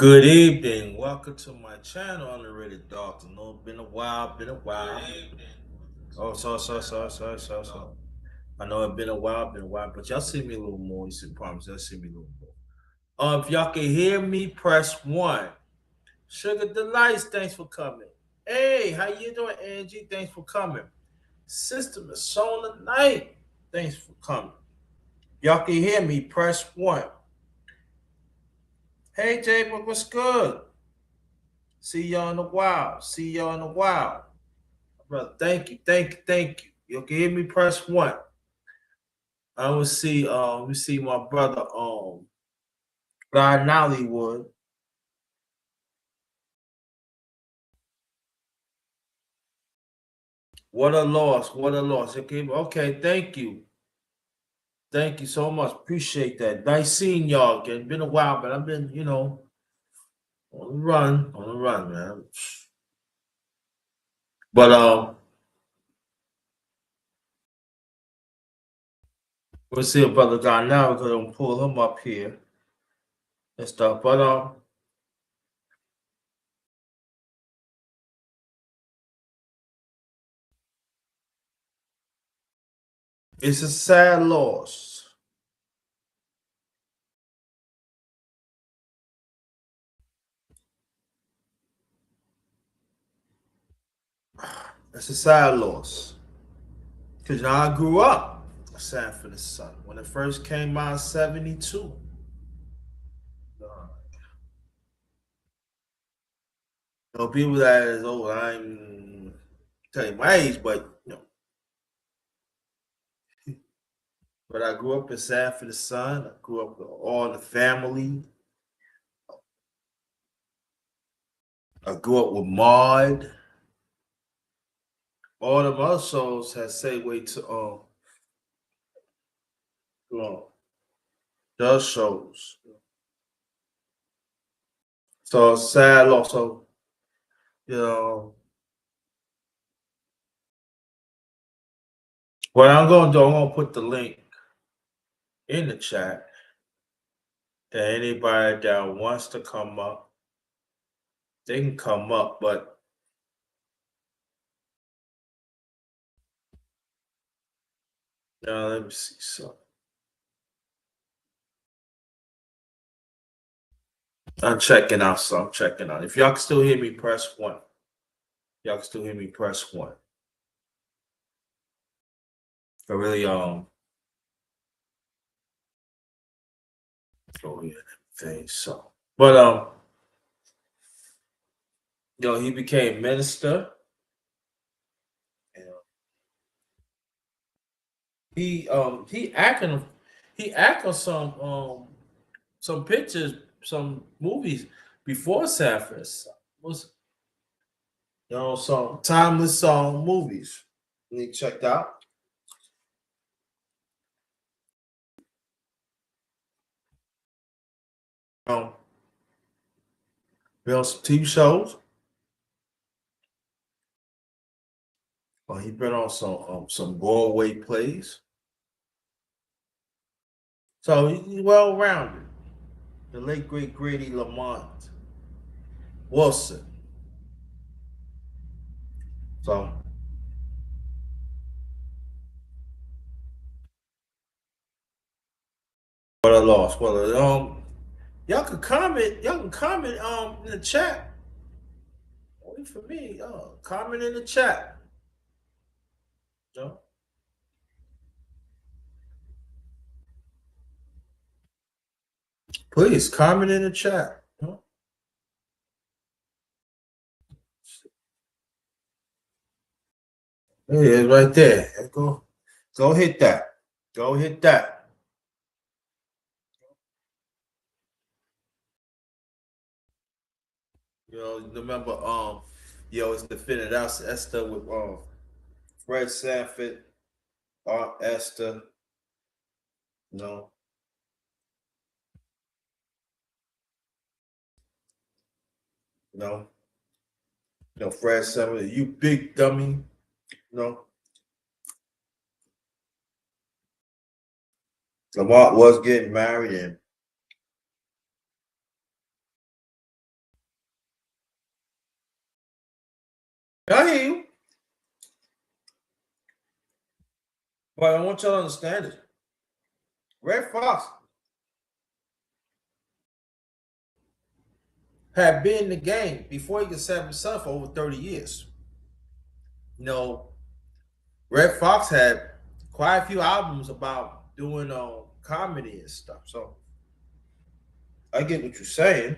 Good evening. Welcome to my channel, Underrated Dogs. I know it's been a while, Good evening. Oh, sorry. I know it's been a while, but y'all see me a little more. You see, promise, y'all see me a little more. If y'all can hear me, press 1. Sugar Delights, thanks for coming. Hey, how you doing, Angie? Thanks for coming. Sister Masona Knight, thanks for coming. Y'all can hear me, press 1. Hey, Jay, what's good? See y'all in a while. Brother, thank you. You can hear me, press 1. I will see we see my brother Guy Nollywood. What a loss, what a loss. Okay, thank you. Thank you so much. Appreciate that. Nice seeing y'all again. Been a while, but I've been, on the run, man. But we'll see a brother Guy now. We're gonna pull him up here and stuff. But it's a sad loss. It's a sad loss. Because I grew up Sanford the Sun. When it first came out in 72. People that is old, I'm telling my age, but I grew up in Sanford the Sun. I grew up with all the family. I grew up with Maud. All of our shows had segue to those shows. So sad loss. So, you know, what I'm gonna do, I'm gonna put the link in the chat to anybody that wants to come up. They can come up, but let me see something. I'm checking out. If y'all can still hear me, press 1. Y'all can still hear me, press 1. I really go ahead thing. So, but he became minister. And he acted on some pictures, some movies before Sanford. Was some timeless song movies. You checked out. Been on some TV shows. He been on some Broadway plays. So he's well rounded. The late great Grady Lamont Wilson. So what a loss. Y'all can comment. Y'all can comment in the chat. Wait for me. Comment in the chat. Please comment in the chat. There it is right there. Go hit that. Go hit that. Remember, it's defended Esther with Fred Sanford, Aunt Esther, you know. Fred Sanford, you big dummy, Lamont was getting married, and I hear you. But I want y'all to understand it. Red Fox had been in the game before he could set himself for over 30 years. You know, Red Fox had quite a few albums about doing comedy and stuff. So I get what you're saying.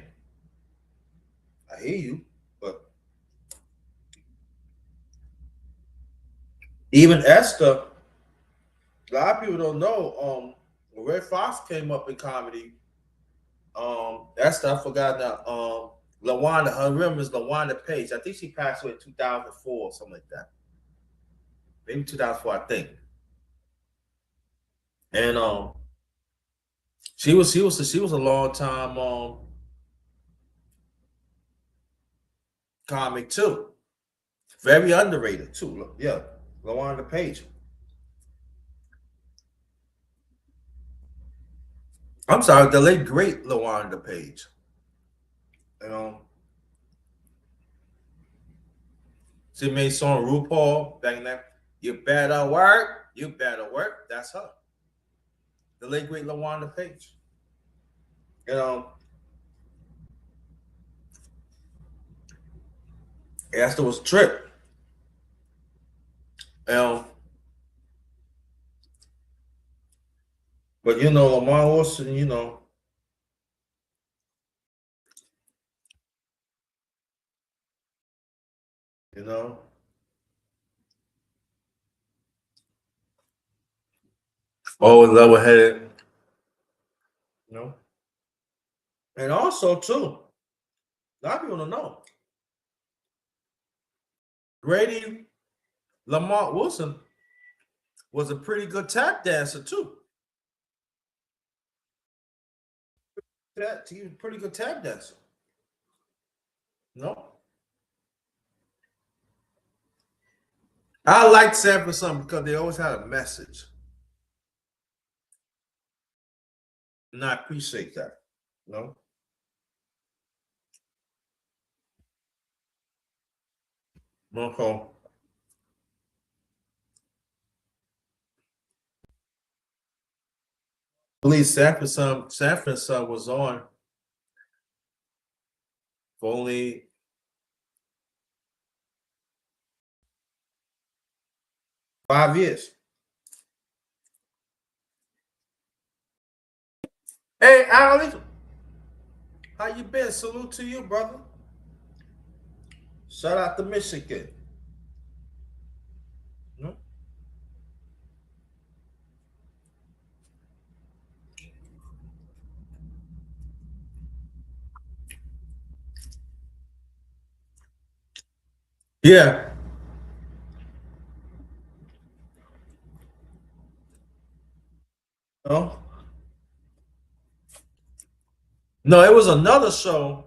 I hear you. But even Esther, a lot of people don't know. When Red Fox came up in comedy, Esther, I forgot now. Lawanda, her name is Lawanda Page. I think she passed away in 2004 or something like that. Maybe 2004, I think. And she was a long time comic too. Very underrated too. Yeah, Lawanda Page. I'm sorry, the late great Lawanda Page. You know, she made song RuPaul back in that. You better work. You better work. That's her. The late great Lawanda Page. You know, Esther was a trip. You know, but Lamar Wilson. You know, always level headed. You know, and also too, a lot of people don't know. Grady Lamar Wilson was a pretty good tap dancer too. He was a pretty good tap dancer. No, I liked Sanford Son because they always had a message, and I appreciate that. No, okay. I believe Sanford Son was on for only 5 years. Hey, Ali, how you been? Salute to you, brother. Shout out to Michigan. No? Yeah. No. No, it was another show.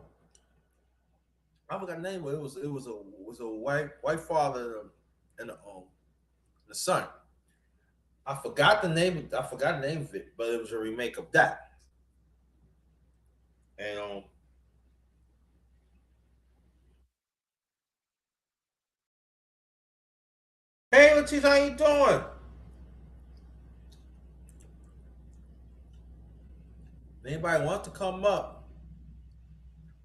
I forgot the name of it. It was a white father and the son. I forgot the name. I forgot the name of it, but it was a remake of that. And hey, Latif, how you doing? If anybody wants to come up,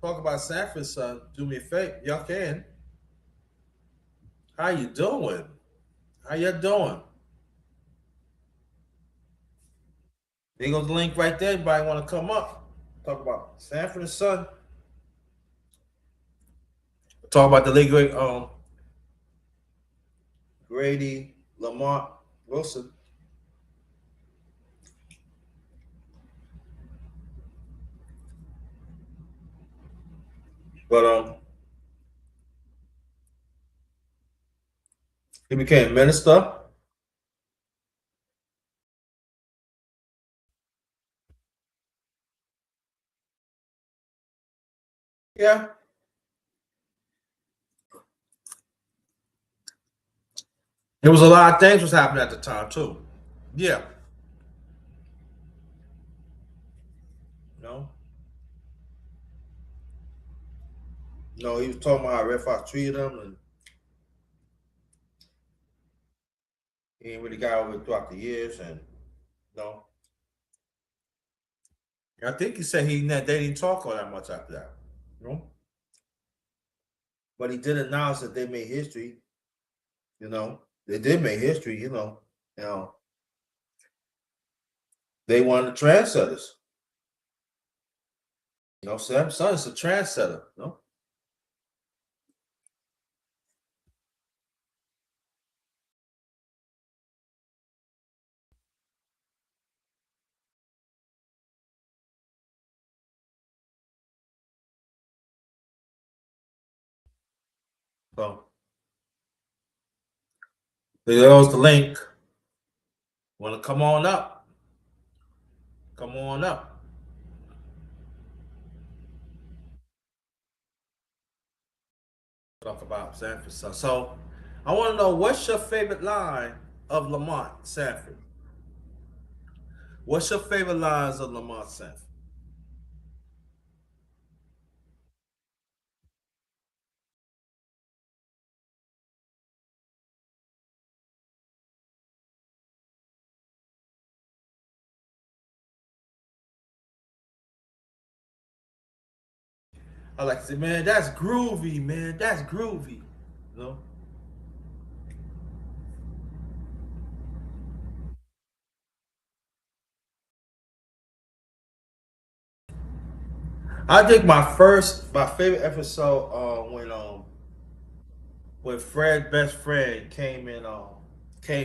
talk about Sanford Son, do me a favor. Y'all can. How you doing? How you doing? There goes the link right there. Anybody want to come up? Talk about Sanford and Son. Talk about the league Grady Lamar Wilson. But he became minister. Yeah. There was a lot of things was happening at the time too. Yeah. No. No, he was talking about how Red Fox treated him, and He ain't really got over it throughout the years, and you know, I think he said they didn't talk all that much after that. You know, but he did announce that they made history. You know, they did make history. You know, they won the trendsetters. You know, Samsung is a trendsetter. You know, so there's the link. Want to come on up? Come on up. Talk about Sanford. So I want to know, what's your favorite line of Lamont Sanford? What's your favorite lines of Lamont Sanford? I like to say, man, that's groovy, man. That's groovy. You know? I think my favorite episode when Fred's best friend came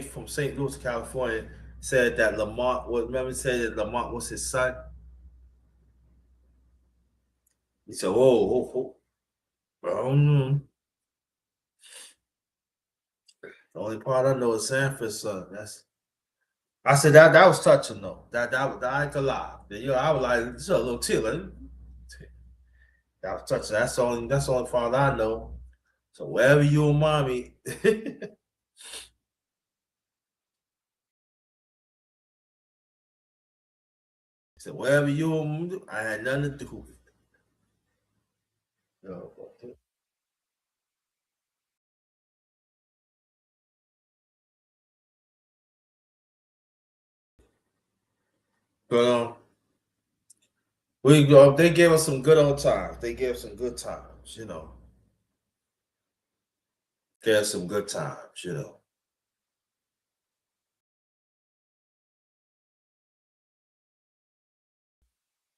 from St. Louis, California, said that Lamont was remember he said that Lamont was his son. He said, the only part I know is Sanford's son. That's I said that was touching though. That was I ain't gonna lie. You know, I was like, it's a little tear. Like, that was touching. That's the only part I know. So wherever you and mommy, so wherever you and I had nothing to do with it. You know, but they gave us some good old times. They gave us some good times. You know, gave us some good times. You know.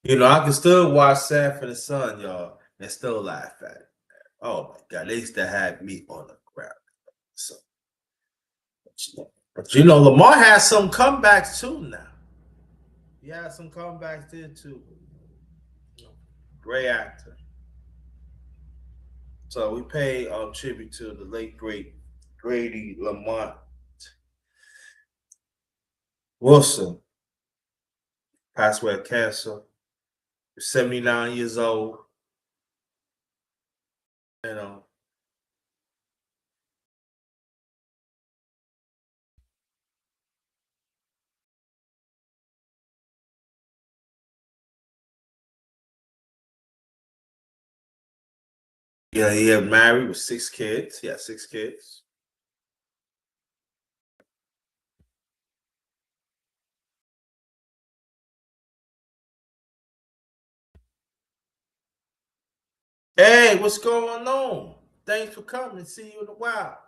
You know, I can still watch Sanford and Son, y'all, and still laugh at it. Oh my God, they used to have me on the ground. So, but you know, Lamar has some comebacks too now. He has some comebacks there too. You know, great actor. So we pay tribute to the late great Grady Lamont Wilson, passed away of cancer, 79 years old. You know, yeah, he had married with 6 kids. Yeah, 6 kids. Hey, what's going on? Thanks for coming. See you in a while.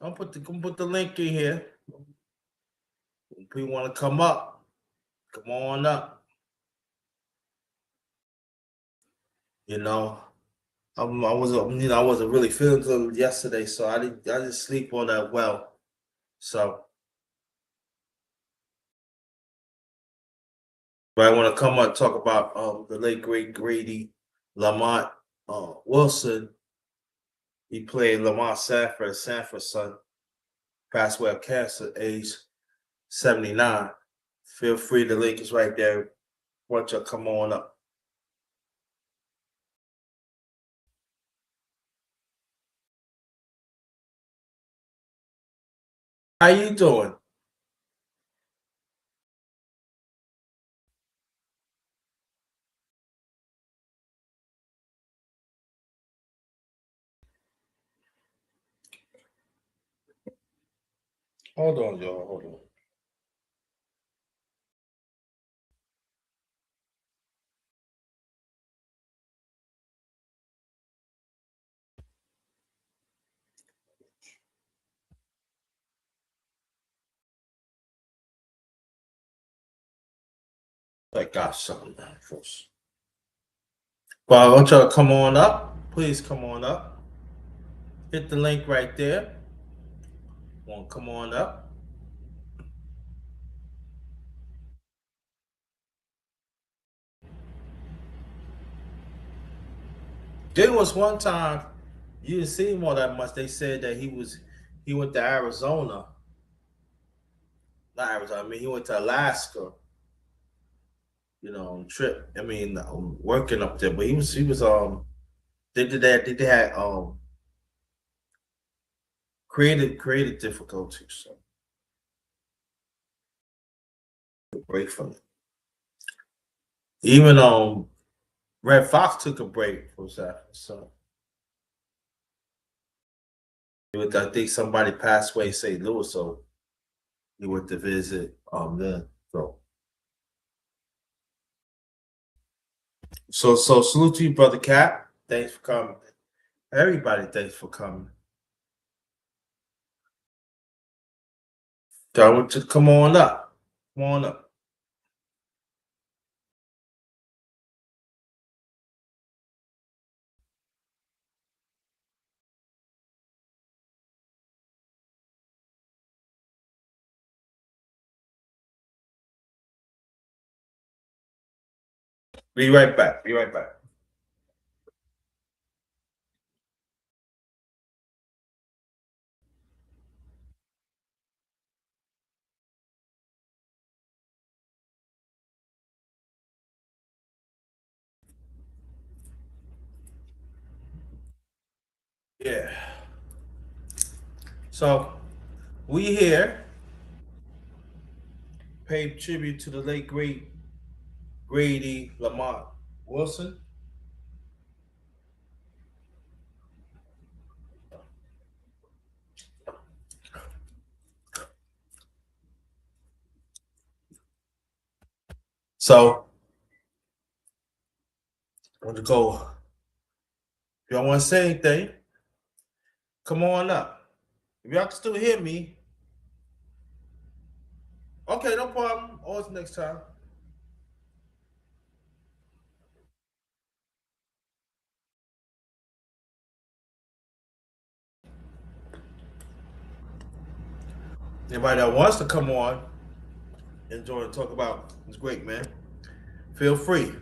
I'm put the link in here. If you want to come up, come on up. You know, I wasn't really feeling good yesterday, so I didn't sleep all that well. So, but I want to come up and talk about the late great Grady Lamont Wilson. He played Lamont Sanford, Sanford's son, passed away of cancer, age 79. Feel free, the link is right there. Why don't you come on up? How you doing? Hold on, y'all. Hold on. I got something first. Well, I want y'all to come on up. Please come on up. Hit the link right there. Want to come on up? There was one time you didn't see him all that much. They said that he went to Arizona. Not Arizona. I mean, he went to Alaska. You know, on trip. I mean, working up there. But he was they did that. They had creative difficulties. So break from it. Even Red Fox took a break from that. So I think somebody passed away in St. Louis, so he went to visit then. So salute to you, brother Cap. Thanks for coming. Everybody, thanks for coming. So I want you to come on up. Come on up. Be right back. Be right back. Yeah. So we here pay tribute to the late great Grady Lamont Wilson. So I want to go. If y'all want to say anything, come on up. If y'all can still hear me, okay, no problem. Always next time. Anybody that wants to come on and join and talk about it's great, man. Feel free.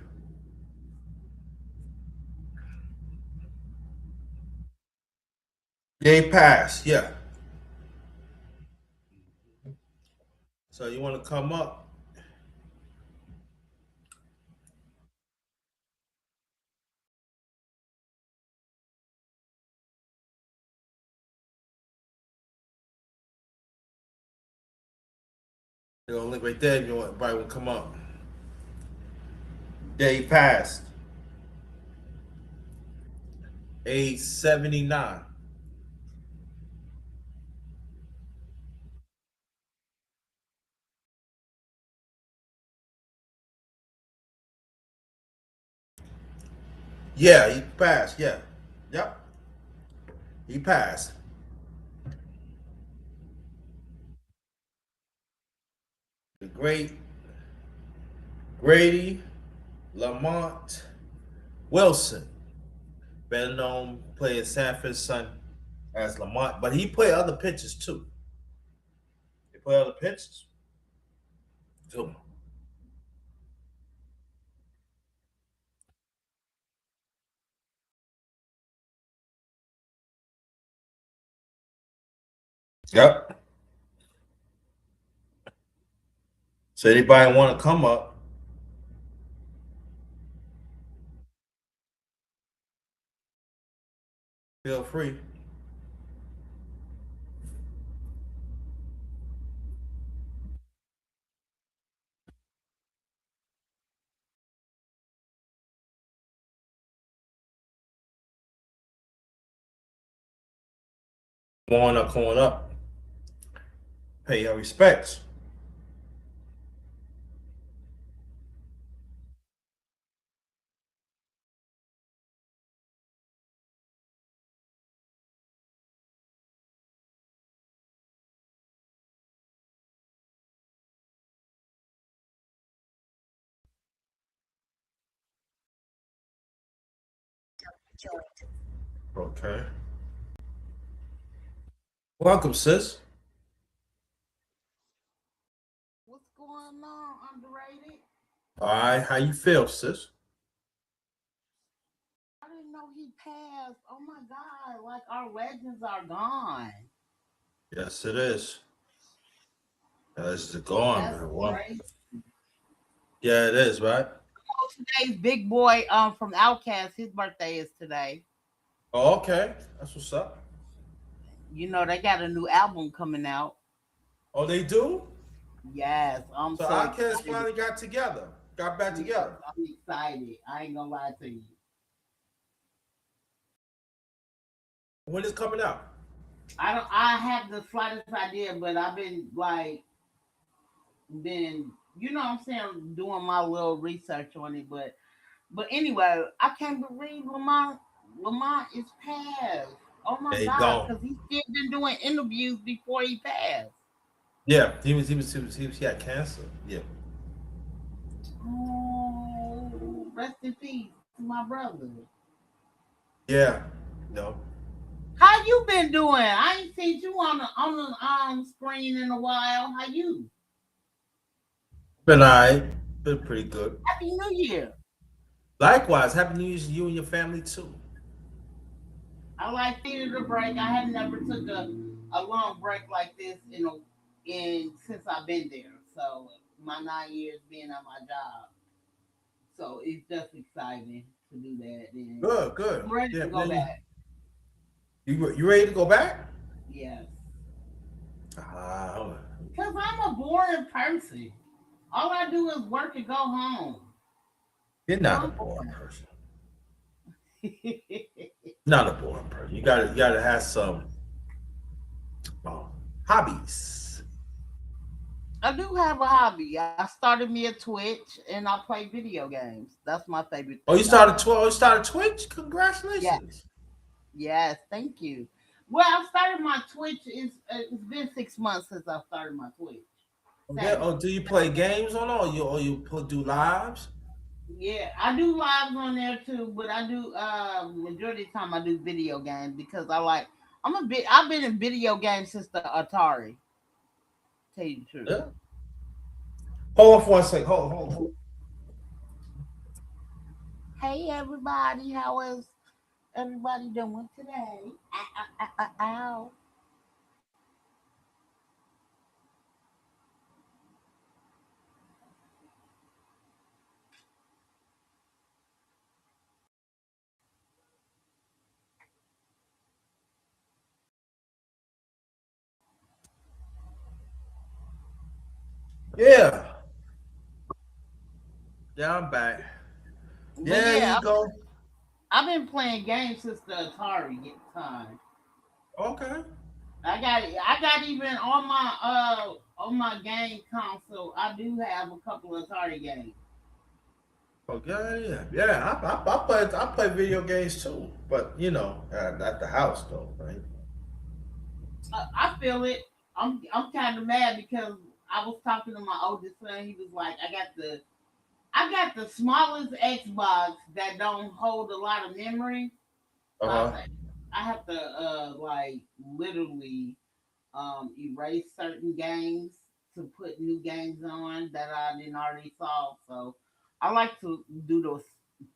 Day pass, yeah. So you want to come up? You know, link right there. If you want, everybody want to come up. Day passed. Age 79. Yeah, he passed. Yeah, yep, he passed. The great Grady Lamont Wilson, better known playing Sanford's son as Lamont, but he played other pitches too. He played other pitches too. Yep. So anybody want to come up? Feel free. Come on up. Come on up. Pay your respects. Okay. Welcome, sis. What's going on, underrated? All right, how you feel, sis? I didn't know he passed. Oh my god, like our legends are gone. Yes, it is. It's gone, That's man. Well, crazy. yeah, it is, right? Oh, today's big boy from Outcast, his birthday is today. Oh, okay. That's what's up. You know, they got a new album coming out. Oh, they do? Yes, I'm So so our kids excited. finally got together, got back Yes, together. I'm excited. I ain't gonna lie to you. When is coming out? I have the slightest idea, but I've been been you know what I'm saying, doing my little research on it, but anyway, I can't believe Lamont is passed. Oh my They god, gone. because he's still been doing interviews before he passed. Yeah, he had cancer. Yeah. Oh, rest in peace to my brother. Yeah. No. How you been doing? I ain't seen you on the screen in a while. How you? Been alright. Been pretty good. Happy New Year. Likewise, happy New Year to you and your family too. I like needed a break. I had never took a long break like this in since I've been there. So my 9 years being at my job. So it's just exciting to do that. And Good, good. I'm ready Yeah, to go man. back. You ready to go back? Yes. Ah, Because I'm a boring person. All I do is work and go home. you're So not a I'm boring person. boring. Not a boring person. You gotta have some um, hobbies. I do have a hobby. I started me a Twitch and I play video games. That's my favorite Oh, thing I do. you started Twitch? Yeah. Congratulations. Yes, thank you. Well, I started my Twitch. It's been 6 months since I started my Twitch. Okay. Seven. Oh, do you play games on it, do lives? Yeah, I do lives on there too, but I do majority of the time I do video games because I've been in video games since the Atari. Tell you the truth. Yeah. Hold on for 1 second. Hold. Hey everybody, how is everybody doing today? Ow, ow, ow, ow. Yeah. Yeah, I'm back. But Yeah, yeah, you go. I've been playing games since the Atari time. Okay. I got even on my game console. I do have a couple of Atari games. Okay, yeah. I play video games too, but at the house though, right? I feel it. I'm kind of mad because I was talking to my oldest son. He was like, I got the smallest Xbox that don't hold a lot of memory. Uh So I huh. say I have to like literally erase certain games to put new games on that I didn't already solve. So I like to do those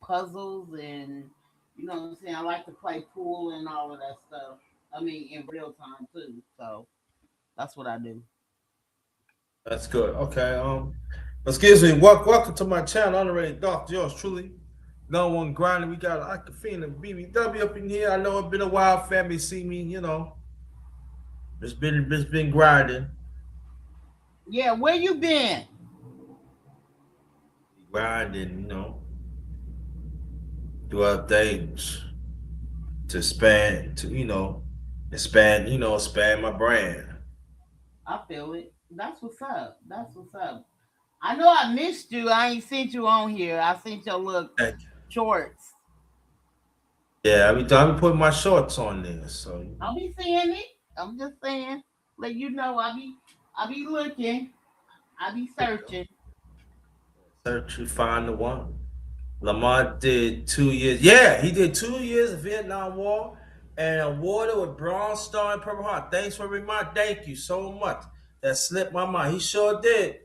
puzzles and you know what I'm saying. I like to play pool and all of that stuff. I mean, in real time too. So that's what I do. That's good. Okay. Excuse me. Welcome to my channel. Honorary Doctor, yours truly. No one grinding. We got Akafina and BBW up in here. I know it's been a while. Family see me. It's been grinding, Yeah, where you been? grinding. Do other things to expand my brand. I feel it. That's what's up. That's what's up. I know I missed you. I ain't seen you on here. I seen your look Thank you. shorts. Yeah, I be putting my shorts on there, so you know, I'll be seeing it. I'm just saying. Let you know I be looking. I be there you go. searching. Search, you find the one. Lamont did 2 years. Yeah, he did 2 years of Vietnam War and awarded with Bronze Star and Purple Heart. Thanks for reminding. Thank you so much. That slipped my mind. He sure did.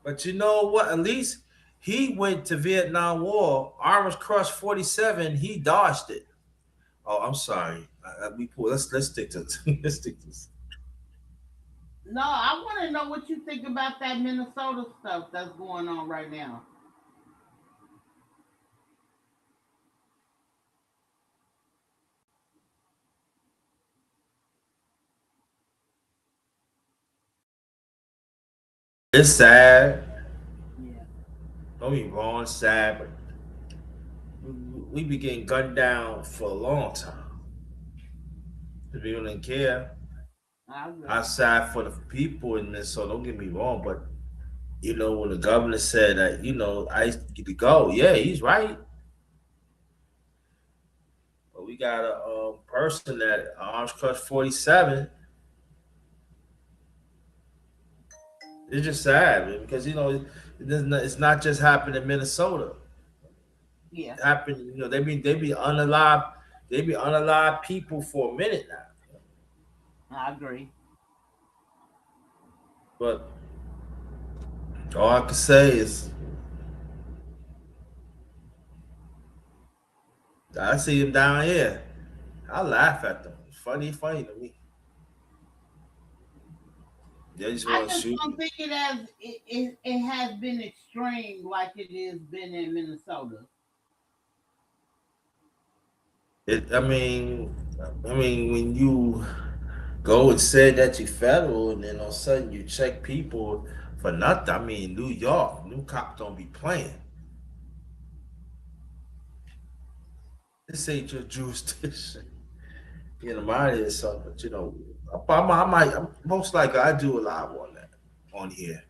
But you know what? At least he went to Vietnam War. Arms Crush 47. He dodged it. Oh, I'm sorry. Let's stick to let's stick to this. No, I want to know what you think about that Minnesota stuff that's going on right now. It's sad. Yeah, Don't be wrong, it's sad, but we be getting gunned down for a long time. The people didn't care. I I agree. sad for the people in Minnesota. Don't get me wrong, but when the governor said that, I get to go. Yeah, he's right. But we got a person that Arms Crush 47. It's just sad, man, because it's not just happening in Minnesota. Yeah, It happened, they be unalive, people for a minute now. I agree. But all I can say is I see him down here. I laugh at them. It's funny to me. They just I want to just shoot don't me. think it has been extreme like it has been in Minnesota. I mean, when you go and say that you federal, and then all of a sudden you check people for nothing. I mean, New York, new cops don't be playing. This ain't your jurisdiction. Mine is something, but most likely I do a live on that on here.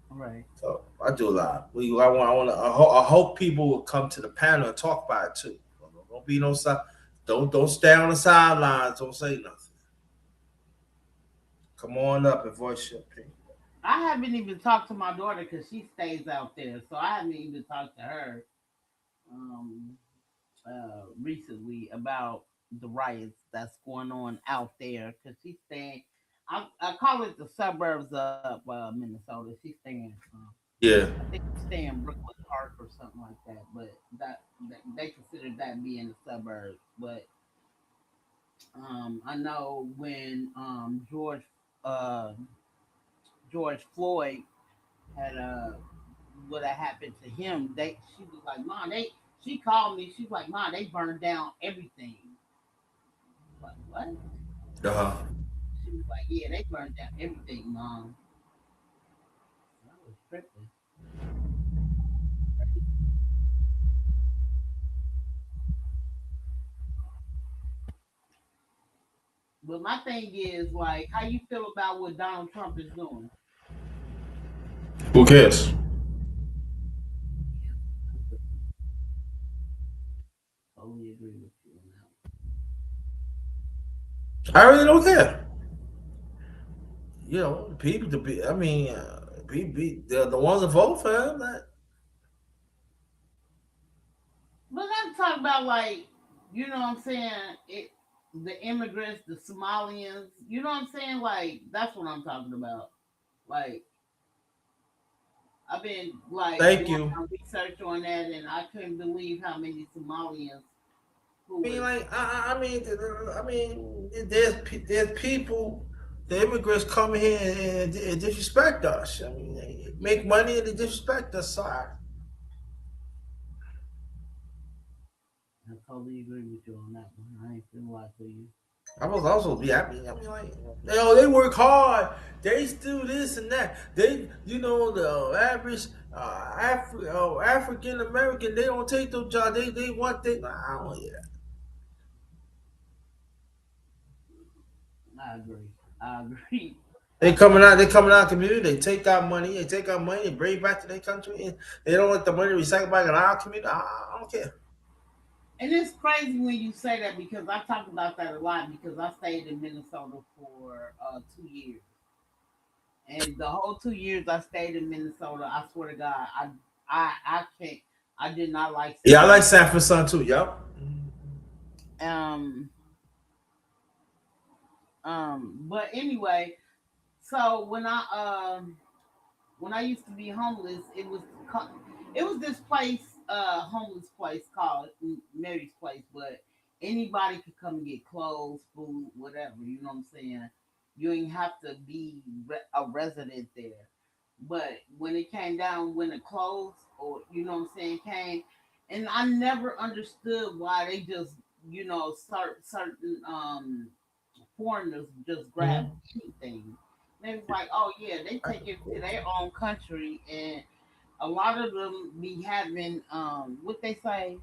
Right. So I do a lot. I hope people will come to the panel and talk about it too. Don't be no side. Don't stay on the sidelines. Don't say nothing. Come on up and voice your opinion. I haven't even talked to my daughter because she stays out there, so I haven't even talked to her um, recently about the riots that's going on out there because she's staying. I call it the suburbs of Minnesota. She's staying. Yeah. I think she's staying Brooklyn Park or something like that, but that they consider that being the suburbs. But I know when uh, George Floyd had what had happened to him, she was like, "Mom, she called me. She's like, Mom, they burned down everything." Like what? Uh huh. She was like, "Yeah, they burned down everything, Mom." I was tripping. But my thing is like, how you feel about what Donald Trump is doing? Who cares? Yeah, I totally agree with you on that. I really don't care. People to be. I mean, the ones that vote for him. But I'm talking about like, you know what I'm saying? The immigrants, the Somalians. You know what I'm saying? Like that's what I'm talking about. Like I've been like Thank doing you. my research on that, and I couldn't believe how many Somalians who I mean, was like, there's people, the immigrants come here and disrespect us. I mean, they yeah. make money and they disrespect us. So I totally agree with you on that one. I ain't gonna lie to you. I was also be happy. I mean, like, they work hard. They do this and that. The average African American, they don't take those jobs. They want they. I don't hear that. I agree. I agree. They I coming think out. They coming out of the community. They take our money. They take our money and bring it back to their country. And they don't let the money recycle back in our community. I don't care. and it's crazy when you say that because I talk about that a lot because I stayed in Minnesota for 2 years. And the whole 2 years I stayed in Minnesota, I swear to God, I can't. I did not like Yeah, I like San. Sanford Sun too. Yup. Um, but anyway, so when I used to be homeless, it was this place, homeless place called Mary's Place, but anybody could come and get clothes, food, whatever. You know what I'm saying? You ain't have to be a resident there. But when it came down, when the clothes, or you know what I'm saying, came, and I never understood why they just, certain foreigners just grab Mhm. anything. And it was like, oh yeah, they take it to their own country, and a lot of them be having what they say,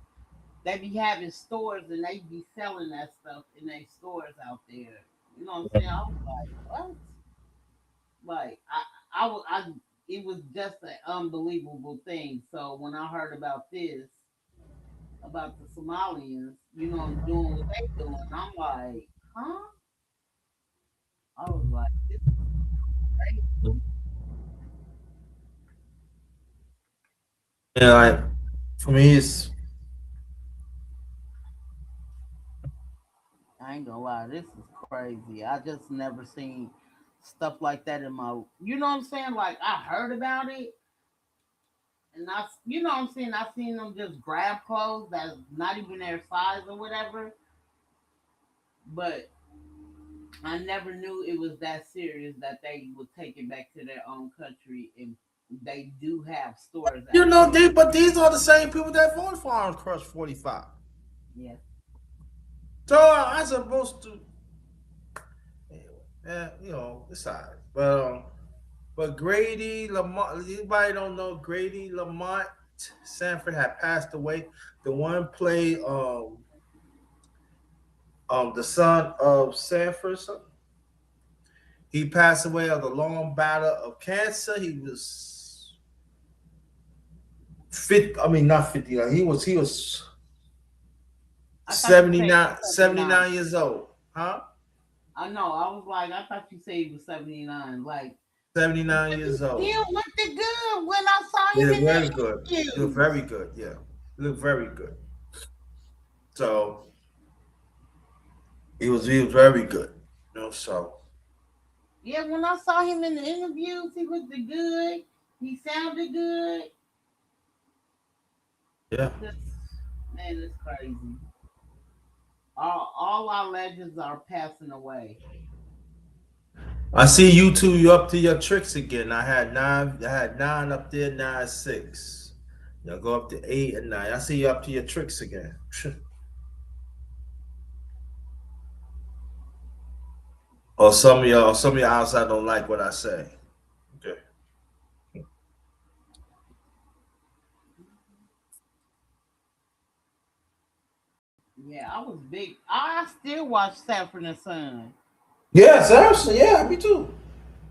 they be having stores and they be selling that stuff in their stores out there. You know what I'm saying? I was like, what? Like it was just an unbelievable thing. So when I heard about this, about the Somalians, doing what they doing, I'm like, huh? I was like, this is crazy. Yeah, like for me, it's I ain't gonna lie, this is crazy. I just never seen stuff like that in my, you know what I'm saying? Like I heard about it, and you know what I'm saying? I seen them just grab clothes that's not even their size or whatever, but I never knew it was that serious that they would take it back to their own country, and they do have stores you out know, there. but these are the same people that voted for Armed Crush 45. Yeah, So I supposed to, you know, it's alright. But Grady Lamont, anybody don't know Grady Lamont Sanford had passed away. The one played the son of Sanford. He passed away of the long battle of cancer. He was fit. I mean, not 50. He was I thought you said 79, 79. 79 years old. Huh? I know. I was like, I thought you said he was 79. Like, 79 but he years old. still looked good when I saw He him looked in the very good. He looked interview. very good. Yeah. He looked very good. So he was very good. You know, so Yeah, when I saw him in the interviews, he looked good. He sounded good. yeah. Just, man, it's crazy. All our legends are passing away. I see you two, you up to your tricks again. I had nine up there, nine six. Y'all go up to eight and nine. I see you up to your tricks again. Or some of y'all outside don't like what I say. Okay. Yeah, I was big. I still watch Sanford and Son. Yeah, Samson. Yeah, me too.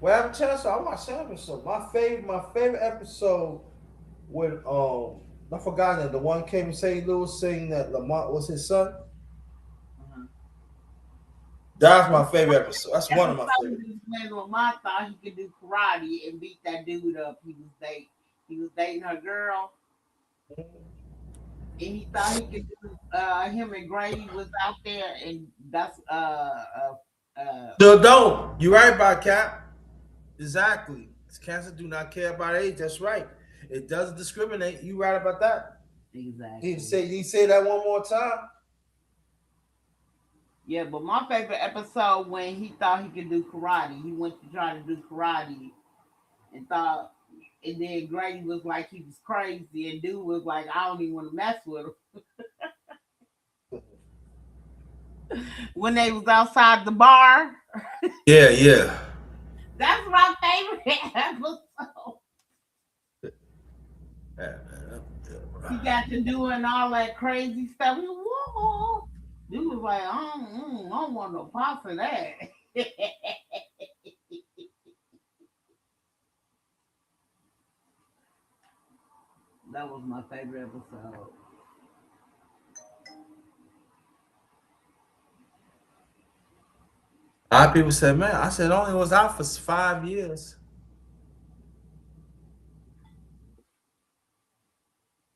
Well, I have a chance. I watch Samson. So my favorite episode with I forgot that the one came to St. Louis saying that Lamont was his son. Uh-huh. That's But my favorite episode. That's one of my episode favorite. is when Lamont thought he could do karate and beat that dude up. He was dating her girl, and he thought he could do. Him and Grady was out there, and that's No, don't. You're right about Cap. Exactly. Cancer do not care about age. That's right. It doesn't discriminate. You right about that. exactly. He say that one more time. Yeah, but my favorite episode when he thought he could do karate. He went to try to do karate and thought, and then Grady was like he was crazy, and dude was like, I don't even want to mess with him. When they was outside the bar, Yeah, yeah. that's my favorite episode. Yeah, He got to doing all that crazy stuff. He, whoa. Dude was like, I don't want no parts of that. favorite episode. A lot of people said, man, I said it only was out for 5 years.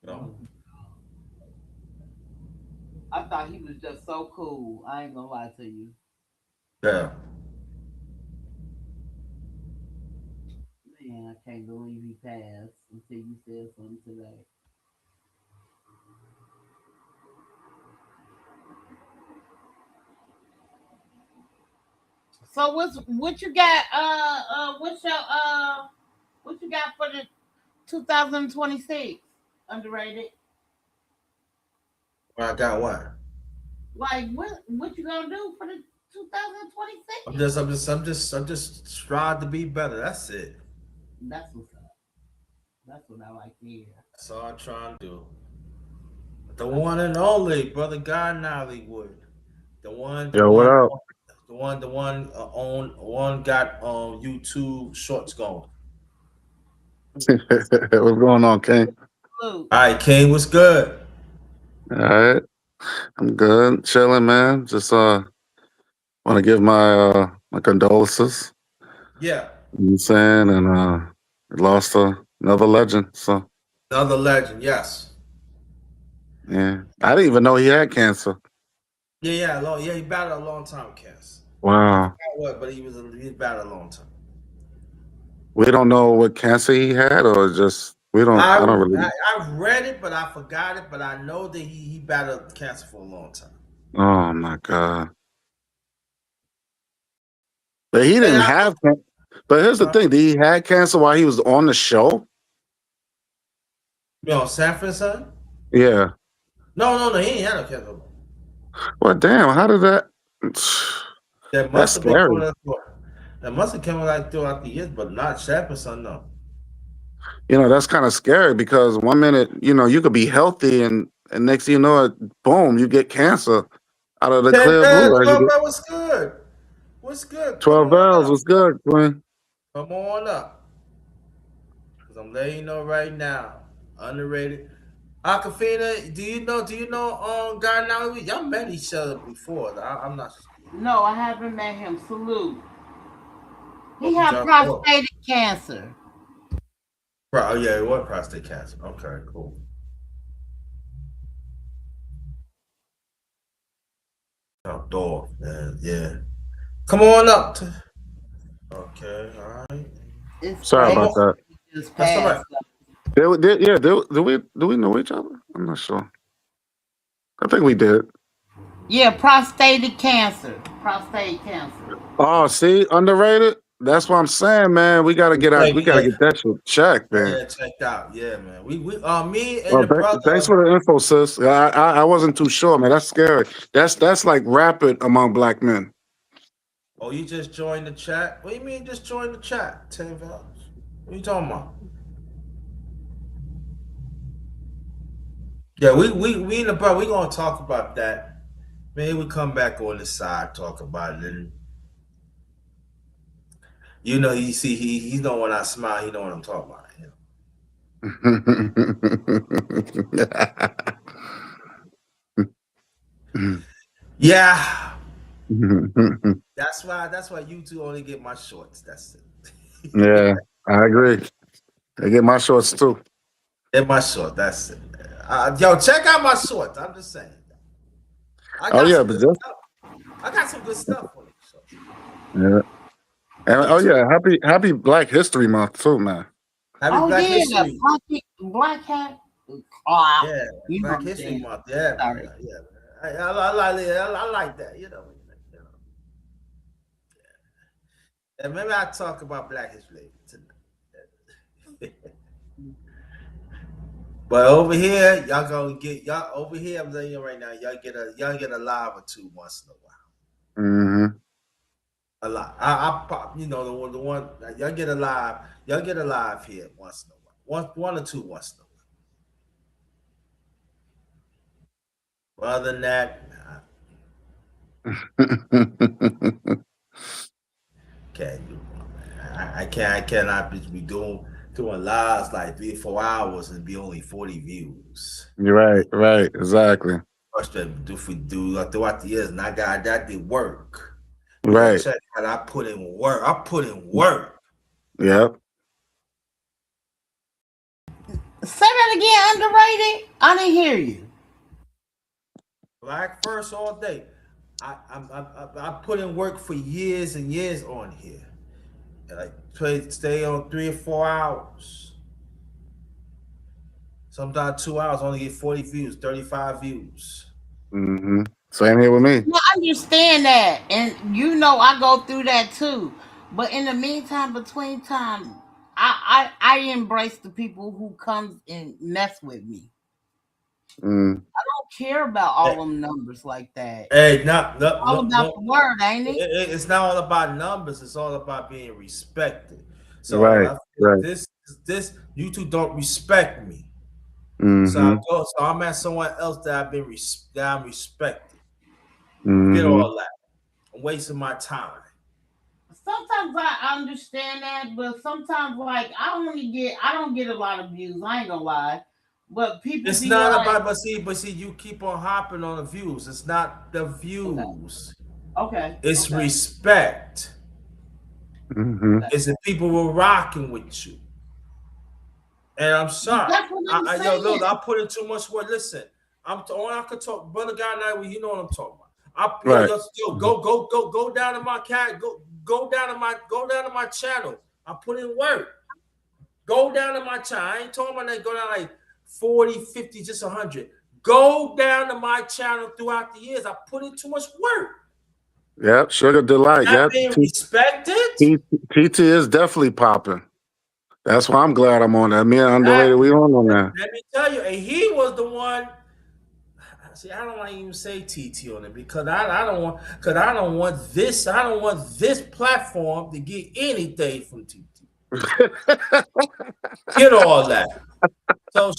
You know? Mm. I thought he was just so cool. I ain't gonna lie to you. Yeah. Man, I can't believe he passed until you said something today. So what you got? What's your what you got for the 2026 underrated? When I got one. Like what you gonna do for the 2026? I'm just strive to be better. That's it. That's what's up. That's what I like to hear. That's all I'm trying to do. The That's one and only brother Guy Nollywood. The one, the Yo, what one, up? on one got YouTube shorts going. What's going on, King? salute. All right, King, what's good? All right, I'm good, chilling, man. Just want to give my condolences. Yeah, You know what I'm saying, and lost another legend. So another legend. Yes. yeah, I didn't even know he had cancer. Yeah. He battled a long time with cancer. I forgot Wow, what, but he battled a long time. we don't know what cancer he had, or just we don't. I, I don't I really. I've read it, but I forgot it. But I know that he battled cancer for a long time. Oh my God! But he Hey, didn't have. But here's the thing: did he had cancer while he was on the show? Sanford son? Yeah. No. He ain't had no cancer. Well, damn. How did that? That That's must have been scary. coming up. That must have come like throughout the years, but not Sanford son. No. That's kind of scary because one minute, you could be healthy and next thing you know it, boom, you get cancer out of the Ten clear Bell, blue. As you get that was good. What's good? Come 12 on bells up. was good, Queen. Come on up. Cause I'm letting you know right now. Underrated. Aquafina, do you know Guy Nollywood? Y'all met each other before. I'm not. No, I haven't met him. Salute. Oh, He you had dropped off. prostate cancer. Right. Oh yeah, it was prostate cancer. Okay, cool. Dropped off, man. Yeah. Come on up. Okay, all right. It's Sorry Come crazy. about on. that. He just That's all right. passed. Yeah, do we know each other? I'm not sure. I think we did. Yeah, prostate cancer. Prostate cancer. Oh, see, underrated. That's what I'm saying, man. Yeah, We gotta yeah, get that shit checked, man. yeah. Checked out. Yeah, man. We me and Well, the brother. thanks for the info, sis. I wasn't too sure, man. That's scary. That's like rapid among black men. Oh, you just joined the chat? What do you mean just joined the chat? 10 votes. What you talking about? Yeah, we and the brother, we gonna talk about that. Maybe we come back on the side, talk about it. And you see, he know when I smile, he know what I'm talking about. Yeah, that's why you two only get my shorts. That's it. Yeah, I agree. I get my shorts too. Get my shorts. That's it. Yo, check out my shorts. I'm just saying. I Oh got yeah, some but good just stuff. I got some good stuff for you. So, yeah. And me oh too. yeah, happy Black History Month too, man. Happy Oh Black yeah, History. black hat. Oh, Yeah, you know Black what I'm History saying. Month. Yeah, Sorry. man. Yeah, man. I like that. And maybe I talk about Black History tonight. But over here, y'all gonna get y'all over here. I'm telling you right now, y'all get a live or two once in a while. Hmm. A lot. I pop. The one y'all get a live. Y'all get a live here once in a while. One or two once in a while. Other than that, can't do. I cannot be doing. doing lives like 3 or 4 hours and be only 40 views. You're right, right, exactly. Frustrated do for do throughout the years, and I got that did work. You gotta Right. check out. I put in work. I put in work. Yep. Say that again, underrated. I didn't hear you. Black first all day. I put in work for years and years on here. And I stay on 3 or 4 hours. Sometimes 2 hours only get 40 views, 35 views. Hmm. Same here with me. No, I understand that, and I go through that too. But in the meantime, between time, I embrace the people who comes and mess with me. Mm. I don't care about all them numbers like that. Hey, no, no, All no, about no. the word, ain't it? It's not all about numbers. It's all about being respected. So Right, I feel right. this YouTube don't respect me. So Hmm. I'm at someone else that that I'm respected. Forget Hmm. all that. I'm wasting my time. Sometimes I understand that, but sometimes like I don't get a lot of views. I ain't gonna lie, but people It's be not like, about but see, you keep on hopping on the views. It's not the okay, views. okay, It's okay, respect. Hmm. okay. It's the people who are rocking with you. And I'm But sorry. that's what I'm Yo, look, I saying. put in too much work. Listen, I could talk, brother guy night. Well, you know what I'm talking about. Right. Go down to my cat. Go down to my channel. I put in work. Go down to my channel. I ain't talking about that. Go down like 40, 50, just 100. Go down to my channel throughout the years. I put in too much work. Yep. Sugar delight. Not Yep. being respected. TT is definitely popping. That's why I'm glad I'm on that. Me and underrated, we Exactly. on that. Let me tell you, and he was the one. See, I don't want to even say TT on it because I don't want this platform to get anything from TT. Get all that. So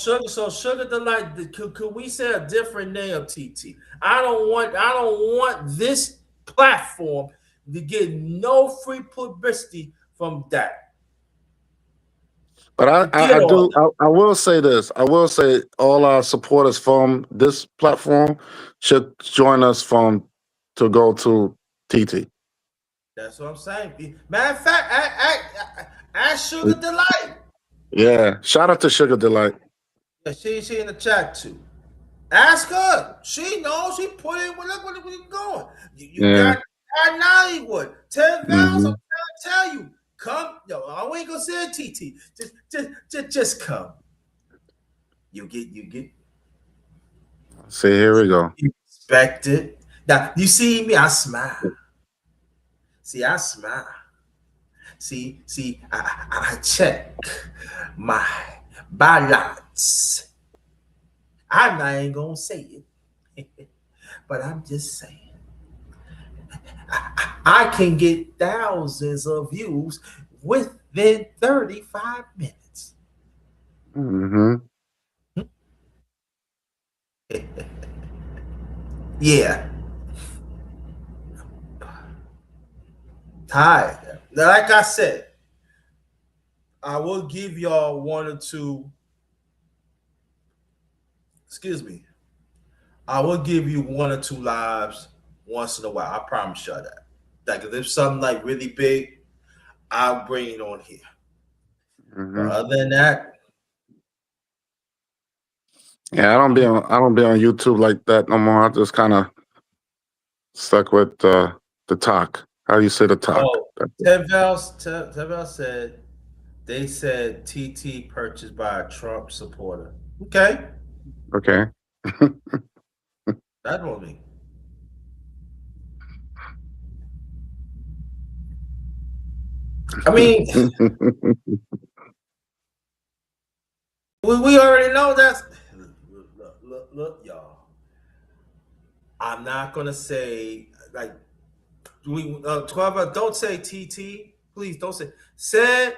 sugar delight. Could we say a different name of TT? I don't want this platform to get no free publicity from that. But Forget all that. I will say this. I will say all our supporters from this platform should join us from to go to TT. That's what I'm saying. Matter of fact, ask Sugar Delight. Yeah. Shout out to Sugar Delight. Yeah, she in the chat too. Ask her. She knows. She put in. Where you going? You Yeah. got Nollywood. 10,000. Hmm. I'm trying to tell you. Come. Yo, I ain't gonna say it, TT. Just come. You get See, here we go. you respect it. Now you see me. I smile. See, I smile. See, I check my balance. I'm not ain't gonna say it, but I'm just saying. I can get thousands of views within 35 minutes. Hmm. Yeah. Hi. Like I said, I will give y'all one or two. Excuse me. I will give you one or two lives once in a while. I promise you that. Like if there's something like really big, I'll bring it on here. But Hmm. other than that, Yeah, I don't be on YouTube like that no more. I just kind of stuck with the talk. How do you say the talk? oh, Tevel said they said TT purchased by a Trump supporter. Okay, Okay. that don't mean. I mean, we already know that. Look, y'all. I'm not gonna say like we 12. Don't say TT. Please don't say. Said.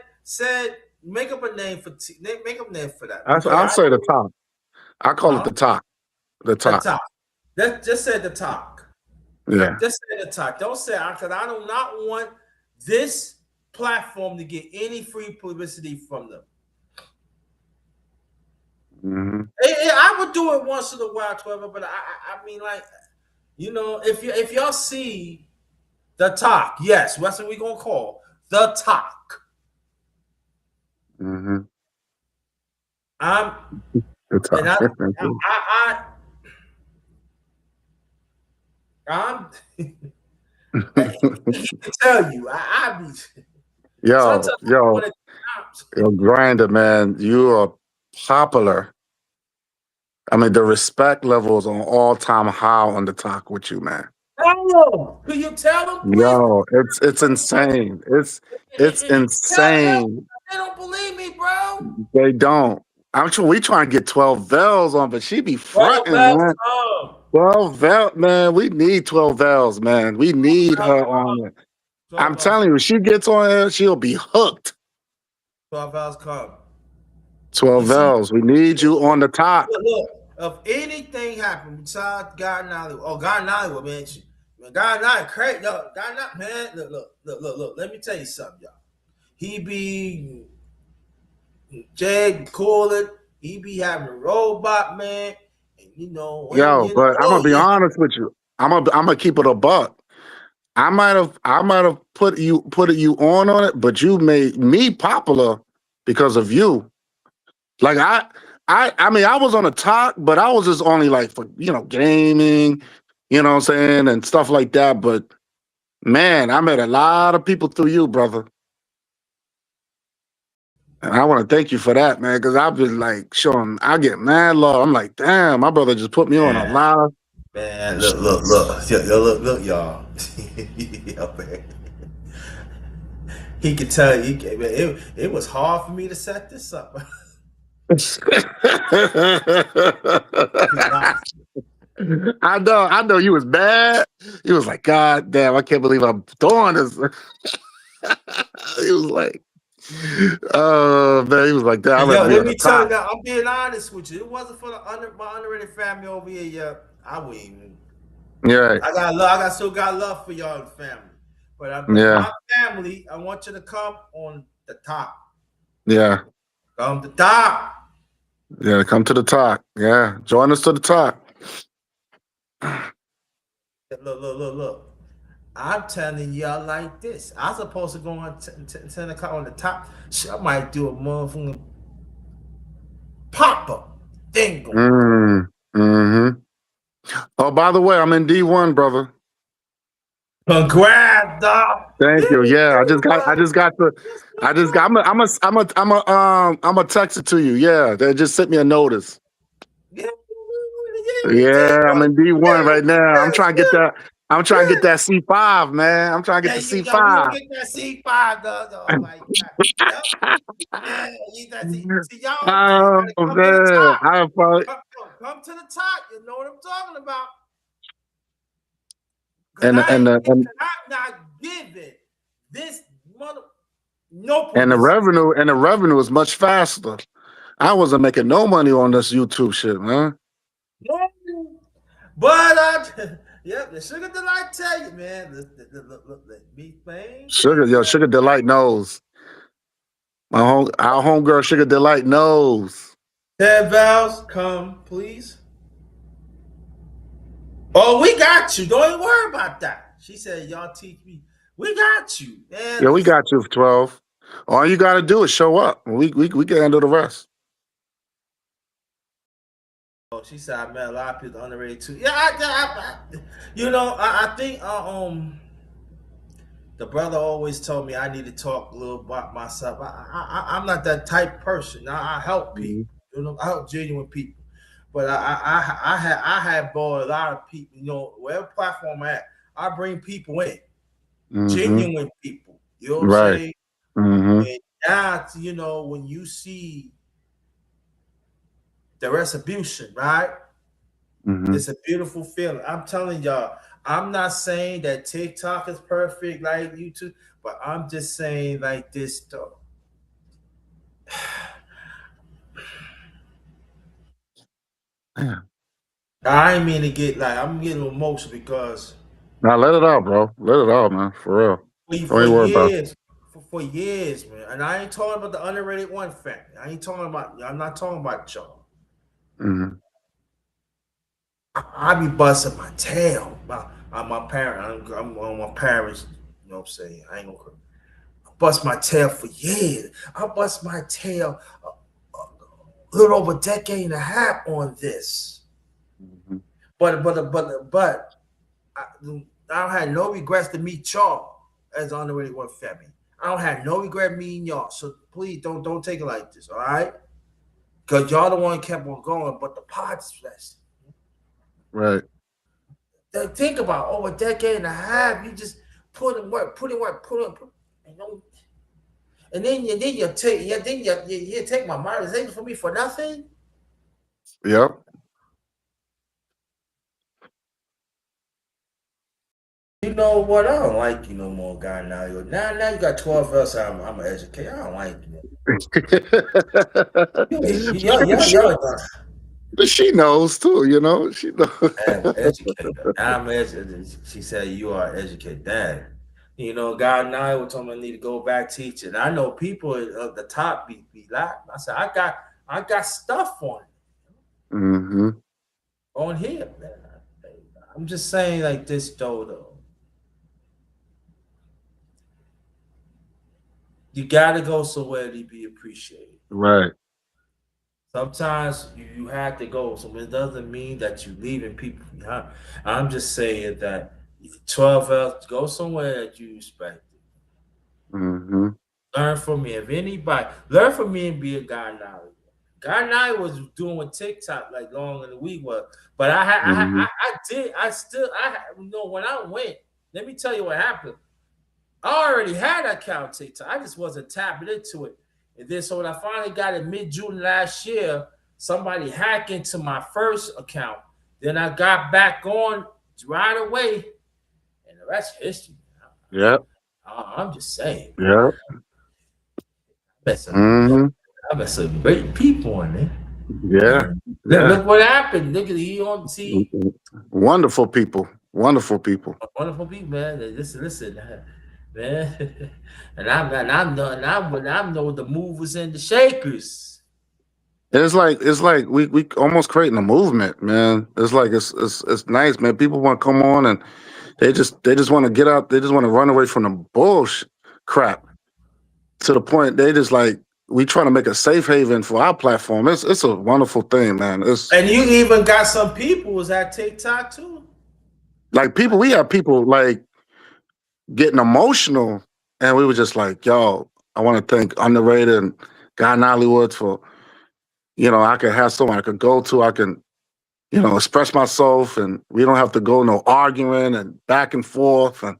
Make up a name for make up a name for that because I'll I say the talk. I call it huh the talk. The the talk. talk. Let's just say the talk. Yeah. Just say the talk. Don't say because I do not want this platform to get any free publicity from them. Hmm. I would do it once in a while, 12. But I mean, like, if y'all see the talk, yes, that's what we gonna call the talk. Hmm. I'm Good and talk. I I'm he can tell you I be sometimes Yo, I yo, want yo, Grinder, man, you are popular. I mean, the respect level is on all time high on the talk with you, man. to Can you tell them, please? Yo, it's insane. It's Tell them. insane. They don't believe me, bro. They don't. I'm sure we trying to get 12 Vels on, but she be Well, fronting, well, man. 12 Vel, man. We need 12 Vels, man. We need her on it. I'm 12 hours, telling you, if she gets on here, she'll be hooked. 12 hours come. You 12 see, Vels. We need you on the top. look, if anything happened besides God and Hollywood, oh, God and Hollywood, man, God and Hollywood, crazy, no, God and Hollywood, man, look, let me tell you something, y'all. He be Jag call it, he be having a robot, man, and when Yo, but I'm oh gonna be yeah, honest with you. I'm gonna keep it a buck. I might have put you on it, but you made me popular because of you. Like I mean, I was on the top, but I was just only like for gaming, what I'm saying, and stuff like that. But man, I met a lot of people through you, brother. And I want to thank you for that, man, because I've been like showing I get mad love. I'm like, damn, my brother just put me on a man, lot of man, look, y'all, yeah, man. He could tell you, it was hard for me to set this up. I know you was bad. He was like, God damn, I can't believe I'm doing this. He was like, oh man, he was like, damn, I'd Yo, rather be let on the me tell top. you now. I'm being honest with you. It wasn't for my underrated family over here. Yeah, I wouldn't even. Yeah, I got love. Still got love for y'all family. But yeah, my family, I want you to come on the top. yeah, Come to the top. yeah. Come to the top. Yeah, join us to the top. Look. I'm telling y'all like this. I'm supposed to go on 10 o'clock on the top. Shit, I might do a motherfucking pop up thing going on. Mm, hmm. Oh, by the way, I'm in D1, brother. Congrats, dog. Thank you. Yeah, I'm a text it to you. Yeah, they just sent me a notice. Yeah, Yeah, I'm in D1 right now. I'm trying to get that C5, man. I'm trying to get yeah, the yo, we gonna C5. get that C5, dog, like that. Yep. Yeah, you got see y'all. You Oh gotta come to the man, top. I probably Come to the top. You know what I'm talking about? Cause and I and ain't, the and, cause I'm not giving this mother no and the publicity. revenue is much faster. I wasn't making no money on this YouTube shit, man. No. But yeah, the sugar delight tell you, man. Let me think things. Sugar Delight knows. Our homegirl Sugar Delight knows. Ted Valves, come, please. Oh, we got you. Don't even worry about that. She said, y'all teach me. We got you. Man, Yeah, we listen. got you for 12. All you gotta do is show up. We can handle the rest. Oh, she said, I met a lot of people underrated too. Yeah, I think the brother always told me I need to talk a little about myself. I'm not that type of person. I help people. Mhm. I help genuine people. But I had bought a lot of people. Whatever platform I'm at, I bring people in, Mhm. genuine people. You know what I'm Right. saying? Mhm. And that's when you see the retribution, right? Mhm. It's a beautiful feeling. I'm telling y'all. I'm not saying that TikTok is perfect like YouTube, but I'm just saying like this though. Yeah. I ain't mean to get like I'm getting emotional because Now let it out, bro. Let it out, man. For real. Don't for even worry about years, for years, man. And I ain't talking about the underrated one family. I ain't talking about. I'm not talking about y'all. Mhm. I be busting my tail. My parent, I'm on my parents. You know what I'm saying? I ain't gonna bust my tail for years. I bust my tail a little over a decade and a half on this. Mhm. But I don't have no regrets to meet y'all as on the radio one family. I don't have no regret meeting y'all. So please don't take it like this, all right? Because y'all the one kept on going, but the podcast. Right. Think about over a decade and a half, you just put in work, and don't and then you take you take my monetization from me for nothing. Yep. You know what? I don't like you no more, guy. Now you got 12 else. I'm an educator. I don't like you. she, Y'all, she knows too, you know. She knows. educator. I'm educated. She said you are educated. Dad. You know, God and I were telling me I need to go back teaching. I know people at the top be laughing. I said, I got stuff Hmm. on here, man. I'm just saying like this though. You gotta go somewhere to be appreciated. Right. Sometimes you have to go. So it doesn't mean that you're leaving people behind. I'm just saying that 12 else go somewhere that you respect. Hmm. Learn from me. If anybody learn from me and be a guy now. Guy now was doing TikTok like long in the week was, but Hmm. you know when I went. Let me tell you what happened. I already had an account TikTok. I just wasn't tapping into it. And then so when I finally got it mid-June last year, somebody hacked into my first account. Then I got back on right away, and the rest is history. Yep. I'm just saying, Yep. I met some, Hmm. I met some great people in there. Yeah. And Yeah. look what happened. Look at he on see Wonderful people. Wonderful people. wonderful people, man. Listen, man. And I know the movers and the shakers. And it's like we almost creating a movement, man. It's like it's nice, man. People want to come on and they just want to get out. They just want to run away from the bullshit crap to the point they just like we trying to make a safe haven for our platform. It's a wonderful thing, man. It's And you even got some people was at TikTok too. like people. We have people like getting emotional, and we were just like, yo, I want to thank Underrated and Guy in Hollywood for I can have someone I could go to. I can express myself, and we don't have to go no arguing and back and forth. And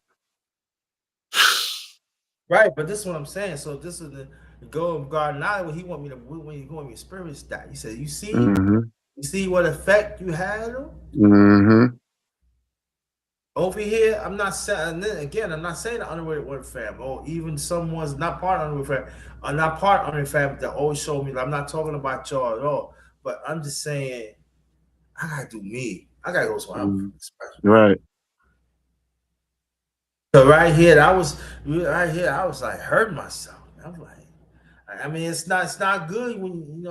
Right, but this is what I'm saying. So this is the go of God. Now what he want me to when you want me to experience that. He said, hmm you see what effect you had hmm over here. I'm not saying again, I'm not saying the underrated word fam or even someone's not part of underrated fam, are not part of underrated fam that always show me. I'm not talking about y'all at all. But I'm just saying I gotta do me. I gotta go somewhere I'm express. right. So right here, I was like hurting myself. I'm like, I mean, it's not good when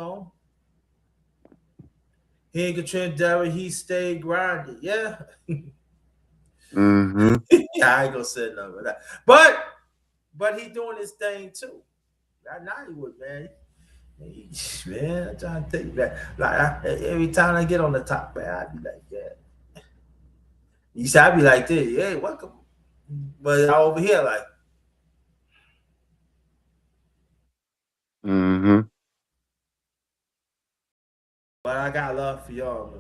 he ain't Katrina Derry, he stayed grinding. Yeah. hmm Yeah, I ain't gonna say nothing about that. But he doing his thing too. Now he would, man. Man, I'm trying to think that. Like every time I get on the top, man, I be like, yeah. You see, I be like this, yeah, welcome. But I over here, like, hmm but I got love for y'all.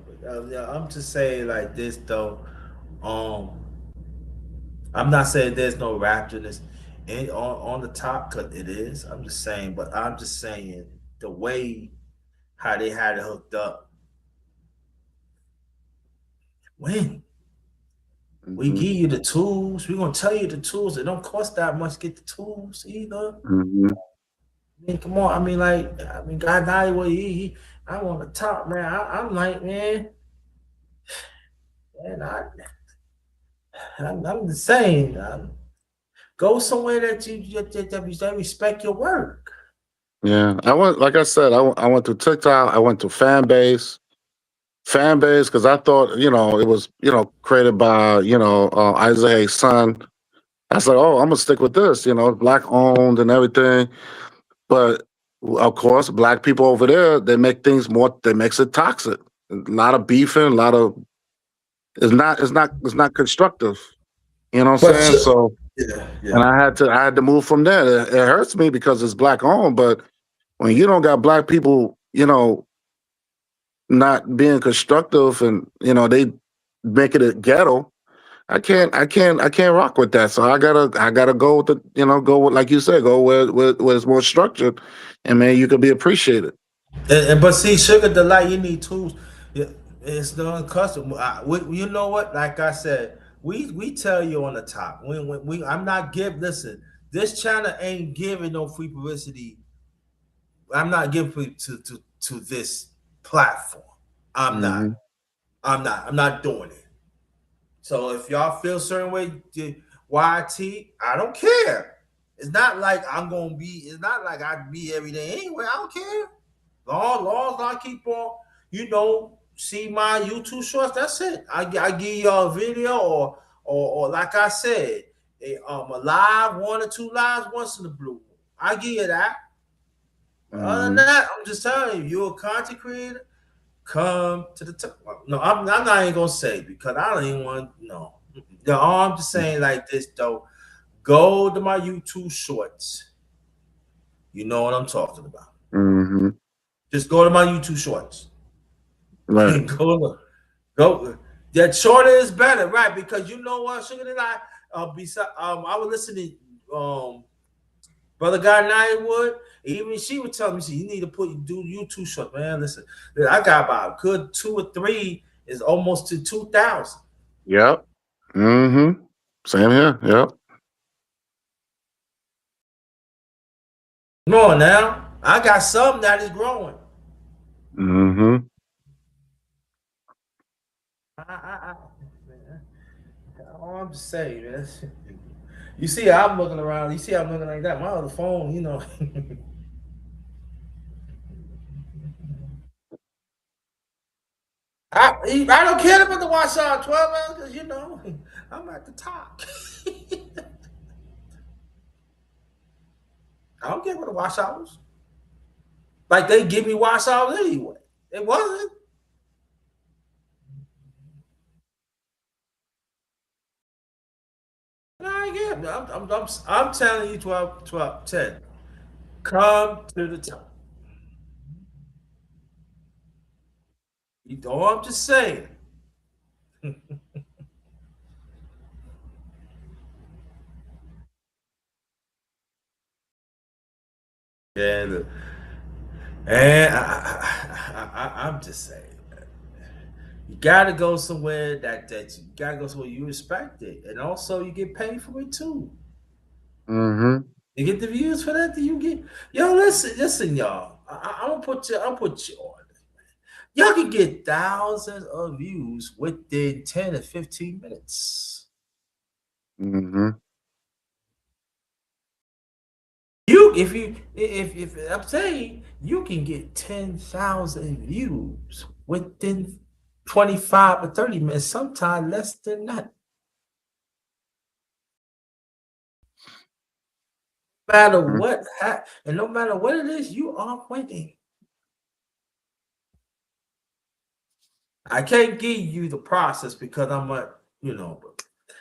Yeah, I'm just saying like this though. Um, I'm not saying there's no raptors on the top because it is. I'm just saying, but I'm just saying the way how they had it hooked up. When we hmm give you the tools, we're gonna tell you the tools. It don't cost that much to get the tools either. hmm I mean, come on. God died with I'm on the top, man. I'm like, man, I'm the same. Go somewhere that respect your work. Yeah, I went. Like I said, I went to TikTok. I went to fan base. fan base because I thought it was created by Isaac Hayes' son. I said, oh, I'm gonna stick with this. Black owned and everything. But of course, black people over there, they make things more. They makes it toxic. A lot of beefing, a lot of. It's not constructive. You know what I'm But saying? So, yeah, and yeah. I had to move from there. It hurts me because it's black owned, but when you don't got black people, not being constructive and they make it a ghetto. I can't rock with that. So I gotta go with go with, like you said, go where it's more structured, and man, you could be appreciated. But see, Sugar Delight, you need tools. Yeah, it's the custom. You know what? Like I said, we tell you on the top. We I'm not give. Listen, this channel ain't giving no free publicity. I'm not giving to this platform. I'm not. Hmm. I'm not doing it. So if y'all feel a certain way, YT, I don't care. It's not like I'm gonna be. It's not like I be every day anyway. I don't care. Long as I keep on, see my YouTube shorts. That's it. I give y'all a video or like I said, a live, 1 or 2 lives once in the blue. I give you that. But other than Hmm. that, I'm just telling you, you're a content creator. Come to the top. No, I'm not even gonna say because I don't even want no. No, I'm just saying like this though. Go to my YouTube shorts. You know what I'm talking about. Hmm. Just go to my YouTube shorts. Right. Go. That shorter is better, right? Because you know what, Sugar and I was listening Brother Guy Nightwood. Even she would tell me, you need to do YouTube short, man. Listen, I got about a good 2 or 3 is almost to 2,000. Yep. Hmm. Same here. Yep. Come on now. I got some that is growing. Hmm. All I'm just saying, man. You see, I'm looking around. You see, I'm looking like that. My other phone. I don't care about the watch out 12 hours because I'm at the top. I don't care about the watch hours. Like they give me watch hours anyway. It wasn't. I get it. I'm telling you 12, 12, 10. Come to the top. You know, I'm just saying. Yeah, look. And I'm just saying. You gotta go somewhere that you gotta go somewhere you respect it, and also you get paid for it too. Hmm. You get the views for that. You get listen, y'all. I'm gonna put you on. Y'all can get thousands of views within 10 or 15 minutes. Hmm. If I'm saying you can get 10,000 views within 25 or 30 minutes, sometimes less than that. No matter what, and no matter what it is, you are winning. I can't give you the process because I'm but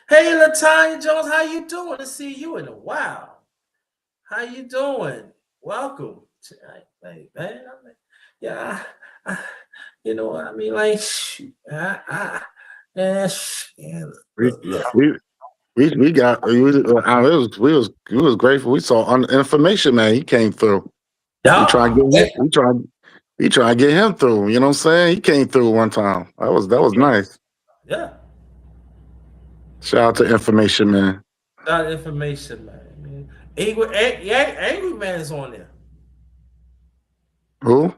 hey, Latanya Jones, how you doing? To see you in a while. How you doing? Welcome. Hey, man. Yeah, I, I mean, like, yeah, We look. we we got we was grateful. We saw information man. He came through. We try and Yeah, get him. We try and get him through. You know what I'm saying? He came through one time. That was nice. yeah. Shout out to information man. That information, man. Angry Man is on there. Who?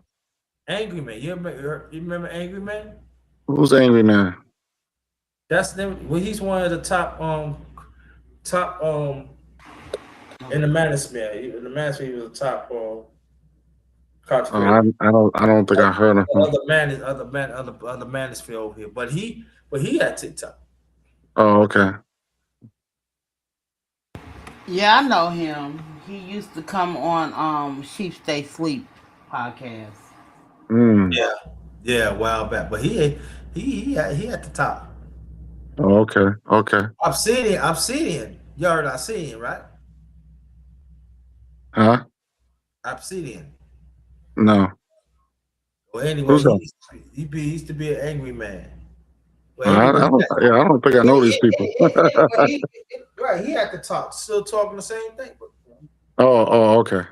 Angry Man. You remember Angry Man? Who's angry man? That's them. Well, he's one of the top in the manosphere. In the manosphere, he was the top. Consecrated. I don't think I heard of him. Other man is feel over here, but he had TikTok. Oh, okay. Yeah, I know him. He used to come on Sheep Stay Sleep podcast. Mm. Yeah, yeah, a while back, but he at the top. Oh, okay. Okay. Obsidian. You heard Obsidian, right? Huh? Obsidian. No. Well, anyway, Who's that? he used to be an angry man. Well, I anyway, don't. Yeah, I don't think I know these people. but right, he at the top, still talking the same thing, but Oh. Oh. Okay. you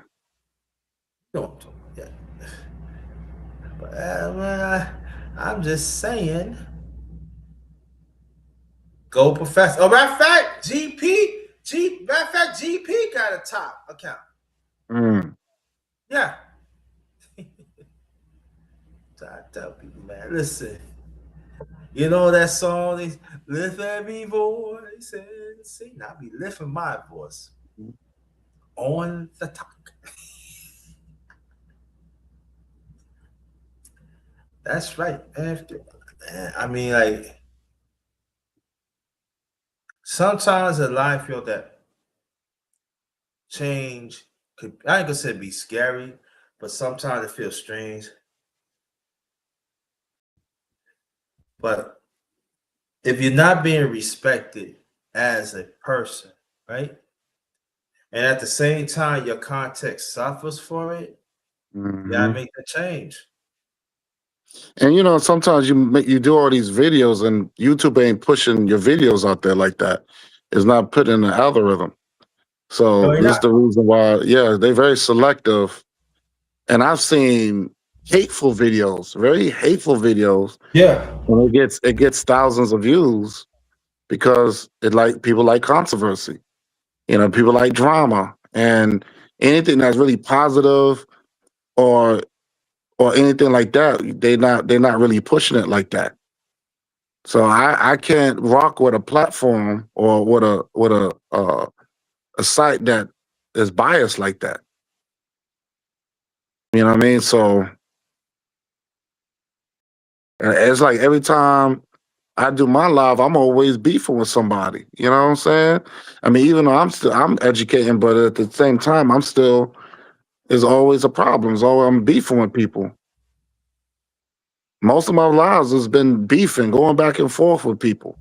know what I'm talking about. Yeah. But I'm just saying, go professor. Oh, matter of fact, GP got a top account. Mm. Yeah. So I tell people, man, listen. You know that song? They lift every voice and sing. I be lifting my voice on the talk. That's right. I mean, like sometimes in life, feel that change could. I ain't gonna say be scary, but sometimes it feels strange. But if you're not being respected as a person, right, and at the same time your context suffers for it, you gotta Hmm. make the change. And sometimes you do all these videos, and YouTube ain't pushing your videos out there like that. It's not put in the algorithm. So No, you're this is not. the reason why. Yeah, they're very selective. And I've seen hateful videos, very hateful videos, Yeah. and it gets thousands of views because people like controversy. People like drama, and anything that's really positive or anything like that, they're not really pushing it like that. So I can't rock with a platform or with a site that is biased like that. You know what I mean? So it's like every time I do my live, I'm always beefing with somebody. You know what I'm saying? I mean, even though I'm educating, but at the same time, I'm still there's always a problem. So I'm beefing with people. Most of my lives has been beefing, going back and forth with people.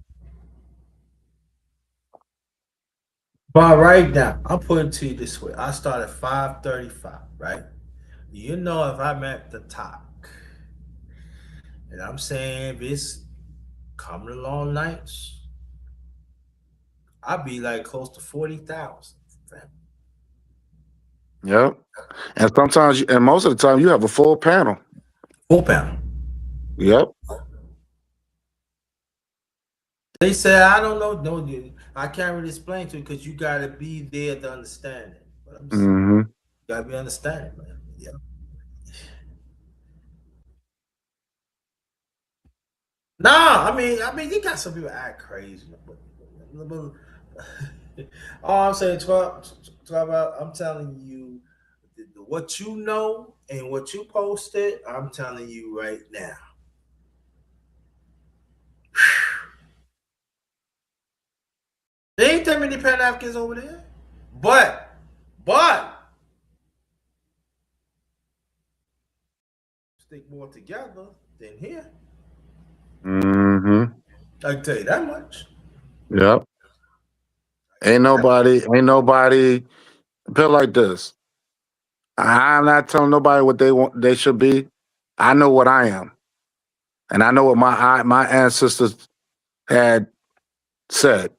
But right now, I'm putting it to you this way. I start at 5:35, right? You know, if I'm at the top, and I'm saying if it's coming along nights, I'll be like close to 40,000. Yep. And most of the time, you have a full panel. Full pound. Yep. They say I don't know. No, I can't really explain to you because you gotta be there to understand it. But I'm just, Hmm. you gotta be understanding, man. Yeah. Nah, I mean, you got some people act crazy. But all I'm saying, 12 hours, I'm telling you, what you know and what you posted, I'm telling you right now. There ain't that many Pan Africans over there. But, stick more together than here. Hmm. I can tell you that much. Yep. Ain't nobody. Put it like this: I'm not telling nobody what they should be. I know what I am, and I know what my ancestors had said.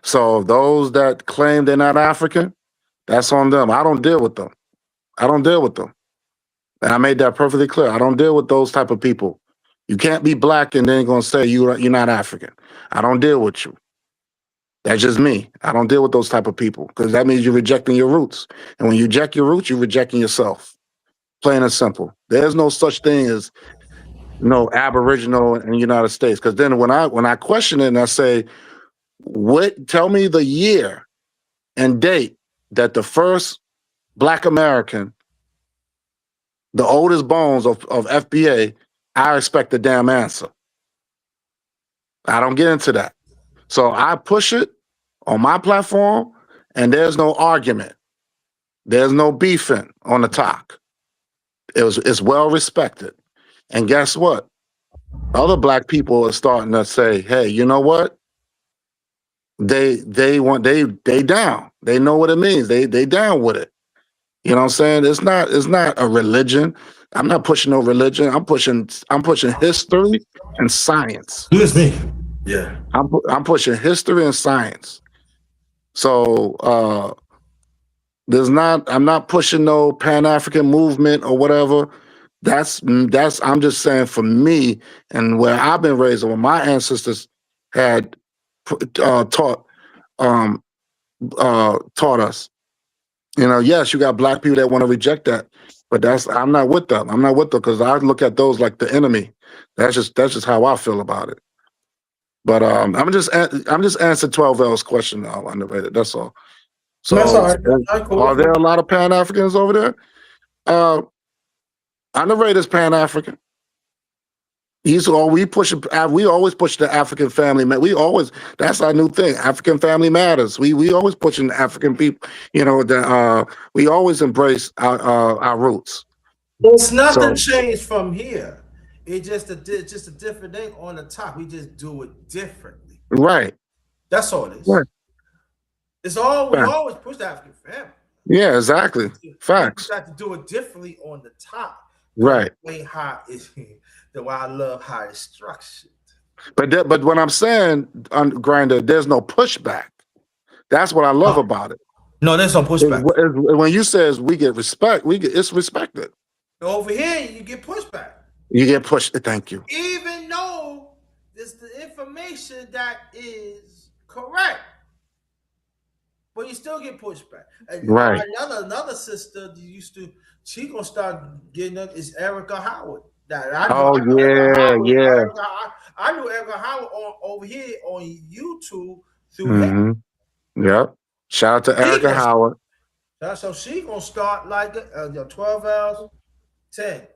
So those that claim they're not African, that's on them. I don't deal with them. I don't deal with them. And I made that perfectly clear. I don't deal with those type of people. You can't be black and then gonna say you're not African. I don't deal with you. That's just me. I don't deal with those type of people because that means you're rejecting your roots. And when you reject your roots, you're rejecting yourself. Plain and simple. There's no such thing as no Aboriginal in the United States. Because then when I question it and I say, what? Tell me the year and date that the first Black American the oldest bones of FBA, I expect the damn answer. I don't get into that. So I push it on my platform, and there's no argument. There's no beefing on the talk. It's well respected. And guess what? Other black people are starting to say, hey, you know what? They down. They know what it means. They down with it. You know what I'm saying? It's not a religion. I'm not pushing no religion. I'm pushing history and science. Excuse me. Yeah. I'm pushing history and science. So I'm not pushing no Pan-African movement or whatever. I'm just saying for me and where I've been raised, where my ancestors had taught taught us. You know, yes, you got black people that want to reject that, but I'm not with them. I'm not with them because I look at those like the enemy. That's just how I feel about it. But I'm just answering 12L's question now, underrated. That's all. So That's all right. That's all right, cool. are there a lot of Pan Africans over there? Underrated is Pan African. We always push the African family. That's our new thing. African family matters. We always pushing the African people. You know, we always embrace our roots. There's nothing changed from here. It's just a different thing on the top. We just do it differently. Right. That's all it is. Right. We always push the African family. Yeah, exactly. Facts. We got to do it differently on the top. Right. The way how is the way I love how it's structured. But when I'm saying on GRINDA, there's no pushback. That's what I love about it. No, there's no pushback. When you says we get respect, it's respected. Over here, you get pushback. You get pushed. Thank you. Even though it's the information that is correct, but you still get pushback. Right. Another sister she gonna start getting up is Erica Howard. I knew Erica Howard over here on YouTube through him. Yep. Shout out to Erica Howard. So she gonna start like 12 hours, 10.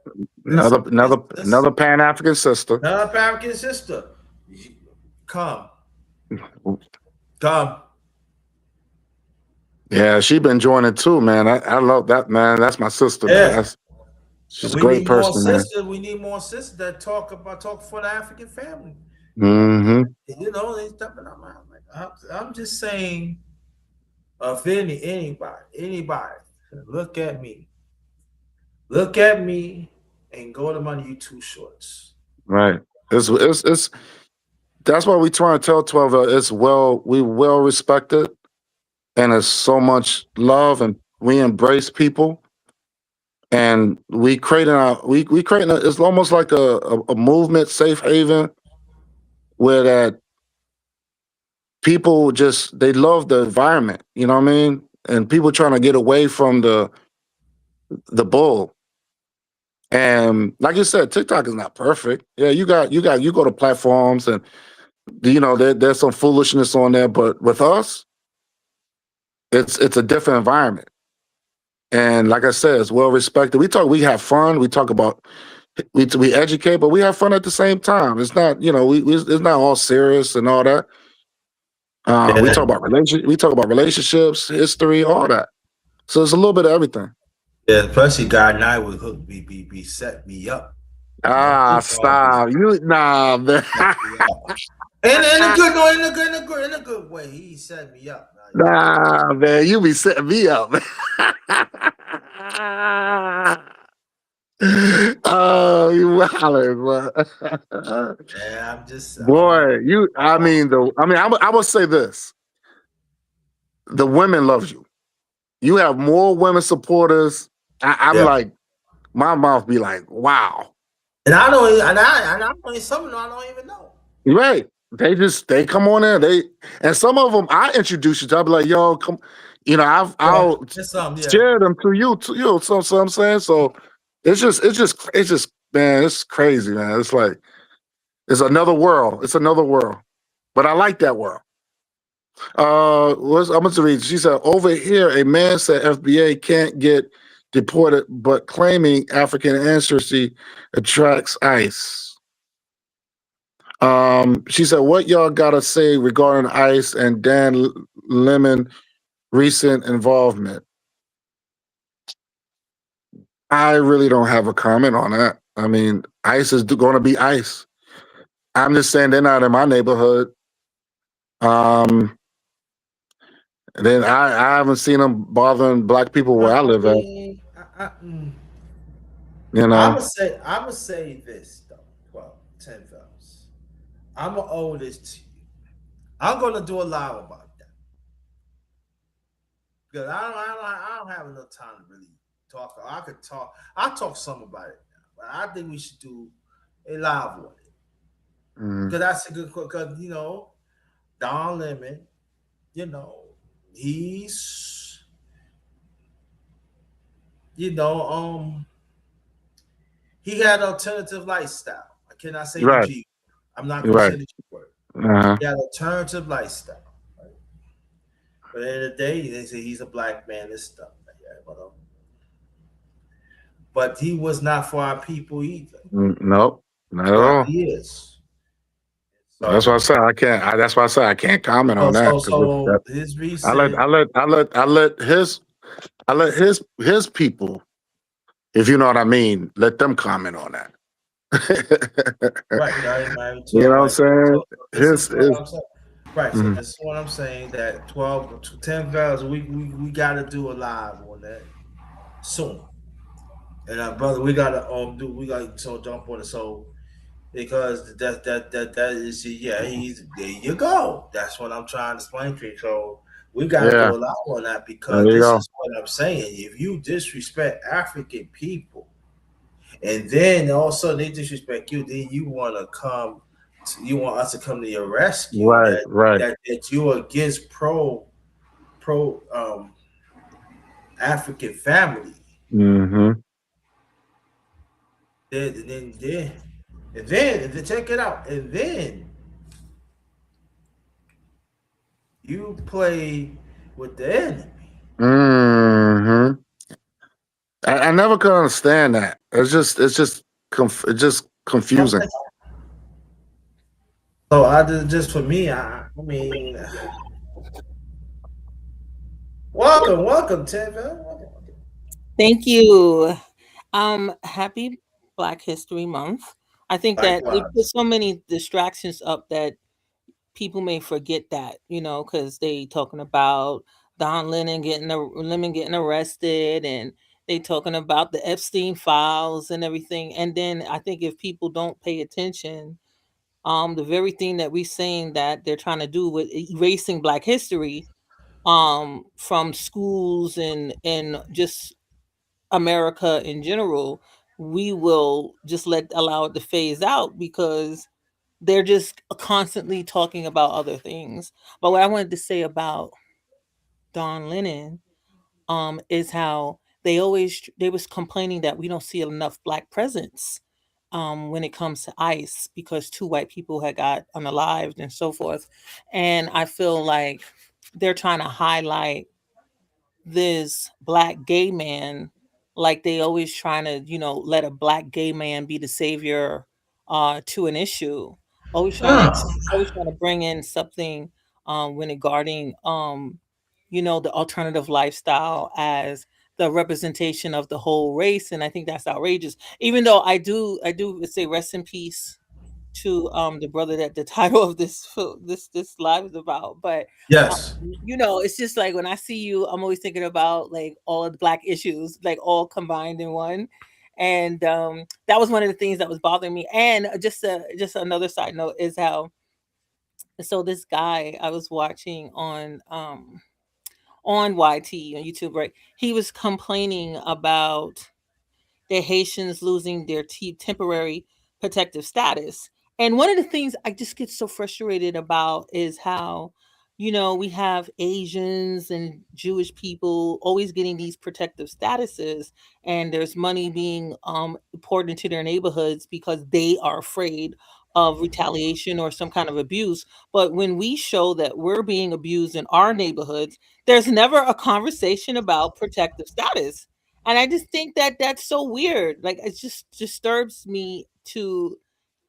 Another Pan African sister. Another Pan African sister. Come. Yeah, she been joining too, man. I love that, man. That's my sister. Yeah. Man. She's a great person, man. We need more sisters that talk for the African family. Mm-hmm. You know, they stepping up. I'm just saying, if anybody, look at me and go to my YouTube shorts. Right. It's that's why we try to tell 12. We well respected. And there's so much love, and we embrace people, and we creating it's almost like a movement, safe haven, where that people they love the environment, you know what I mean, and people trying to get away from the bull. And like you said, TikTok is not perfect. Yeah, you go to platforms, and you know there's some foolishness on there, but with us. It's a different environment, and like I said, it's well respected. We have fun. We talk about we educate, but we have fun at the same time. It's not it's not all serious and all that. We talk about relationships, history, all that. So it's a little bit of everything. Yeah, especially God and I would be set me up. Stop you, nah, man. In a good way, he set me up. Nah, man, you be setting me up. Oh, you hollering, bro. Yeah, I'm just boy. I will say this: the women love you. You have more women supporters. I'm like, my mouth be like, wow. And I don't, and some of them I don't even know. Right. They come on there. And some of them I introduce you to. I'll be like, yo, come, I'll share them to you. So I'm saying. So it's just man, it's crazy, man. It's like it's another world. It's another world. But I like that world. I'm going to read. She said, over here, a man said FBA can't get deported, but claiming African ancestry attracts ICE. She said, "What y'all gotta say regarding ICE and Dan Lemon recent involvement?" I really don't have a comment on that. I mean, ICE is going to be ICE. I'm just saying they're not in my neighborhood. Um, then I haven't seen them bothering black people where I I live at. mean, You know, I'm gonna say this though. Well, 10 fellas. I'm gonna owe this to you. I'm gonna do a live about that because I don't have enough time to really talk. I could talk. I'll talk some about it now, but I think we should do a live on it mm, because that's a good. Because Don Lemon, you know, he's you know he had alternative lifestyle. I cannot say the right, G. I'm not gonna right. say the G word. Uh-huh. He had alternative lifestyle. Right? But at the end of the day, they say he's a black man and stuff. Yeah, but he was not for our people either. Nope, not at But all. he is. That's why I So, said I can't. That's why I said I can't comment so, on that so, because so his recent, I let his people, if you know what I mean, let them comment on that. right? I married You know 12, what I'm right? saying? So this is what His I'm saying. Right. So mhm. this is what I'm saying. That 12 to 10 vows. We got to do a live on that soon. And brother, we gotta we got to jump on it. So because that is yeah, he's there you go. That's what I'm trying to explain to you. So we gotta Yeah, do a lot on that there because you this go. is what I'm saying. If you disrespect African people and then all of a sudden they disrespect you, then you wanna come you want us to come to your rescue Right, right. that you are against pro African family. Mm-hmm. And then check it out. And then you play with the enemy. Mm-hmm. I never could understand that. It's just confusing. Okay. So I just for me, I mean, welcome, Tevin. Welcome. Thank you. Happy Black History Month. I think that they put Likewise. so many distractions up that people may forget that, because they talking about Lemon getting arrested, and they talking about the Epstein files and everything. And then I think if people don't pay attention, the very thing that we're saying that they're trying to do with erasing Black history, from schools and just America in general, we will just allow it to phase out because they're just constantly talking about other things. But what I wanted to say about Don Lennon, is how they was complaining that we don't see enough black presence, when it comes to ICE, because two white people had got unalived and so forth. And I feel like they're trying to highlight this black gay man, like they always trying to let a black gay man be the savior, to an issue, always trying to bring in something, when regarding, the alternative lifestyle as the representation of the whole race. And I think that's outrageous, even though I do say rest in peace to the brother that the title of this live is about. But Yes. it's just like when I see you, I'm always thinking about like all of the black issues, like all combined in one. And that was one of the things that was bothering me. And just another side note is how, so this guy I was watching on YT on YouTube, right? He was complaining about the Haitians losing their temporary protective status. And one of the things I just get so frustrated about is how, we have Asians and Jewish people always getting these protective statuses, and there's money being poured into their neighborhoods because they are afraid of retaliation or some kind of abuse. But when we show that we're being abused in our neighborhoods, there's never a conversation about protective status. And I just think that that's so weird. Like it just disturbs me to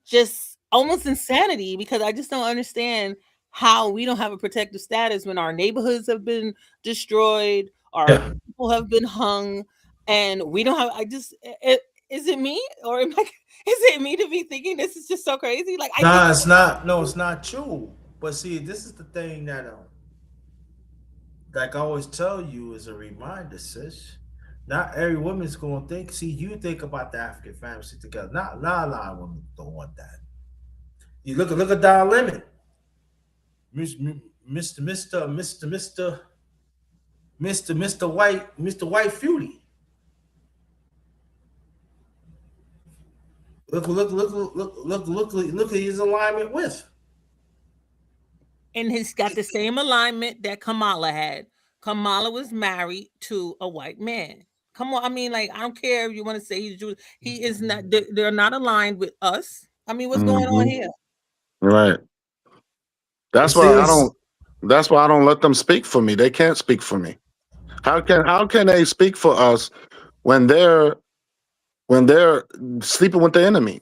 just almost insanity because I just don't understand how we don't have a protective status when our neighborhoods have been destroyed, our Yeah. people have been hung, and we don't have. I just is it me or am I? Is it me to be thinking this is just so crazy? Like I think Nah, it's not. No, it's not true. But see, this is the thing that, like I always tell you, is a reminder, sis. Not every woman's gonna think. See, you think about the African family stick together. Not a lot of women don't want that. You look at Don Lemon, Mister White Fury. Look at his alignment with. and he's got the same alignment that Kamala had. Kamala was married to a white man. Come on, I mean, like I don't care if you want to say he's Jewish. He is not. They're not aligned with us. I mean, what's going on Hmm. here? Right. But That's see, why I it's don't. That's why I don't let them speak for me. They can't speak for me. How can they speak for us when they're sleeping with the enemy?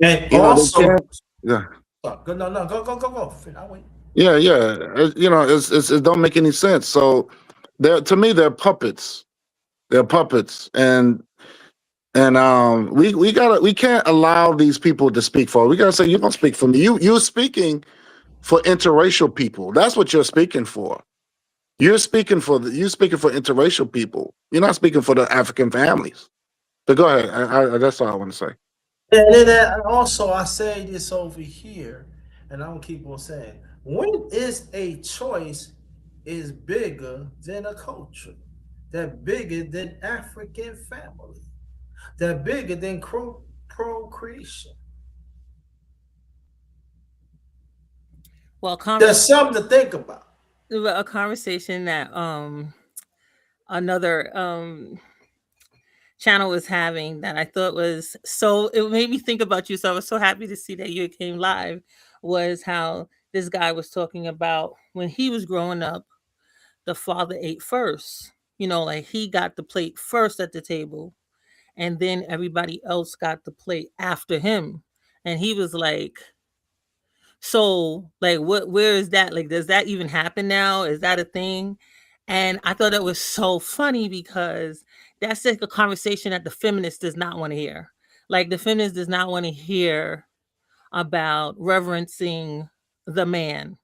and They also. can't. Yeah, Go, no, go. I wait. yeah, yeah. It don't make any sense. So, they're to me they're puppets. They're puppets, and we can't allow these people to speak for us. We gotta say you don't speak for me. You're speaking for interracial people. That's what you're speaking for. You're speaking for interracial people. You're not speaking for the African families. But go ahead. That's all I want to say. And then also, I say this over here, and I'm gonna keep on saying, when is a choice is bigger than a culture, that bigger than African family, that bigger than procreation. Well, There's something to think about. a conversation that another channel was having that I thought was so it made me think about you. So I was so happy to see that you came live. Was how this guy was talking about when he was growing up, the father ate first. You know, like he got the plate first at the table, and then everybody else got the plate after him. And he was like, so, like, where is that? Like, does that even happen now? Is that a thing? And I thought that was so funny because that's like a conversation that the feminist does not want to hear. Like, the feminist does not want to hear about reverencing the man,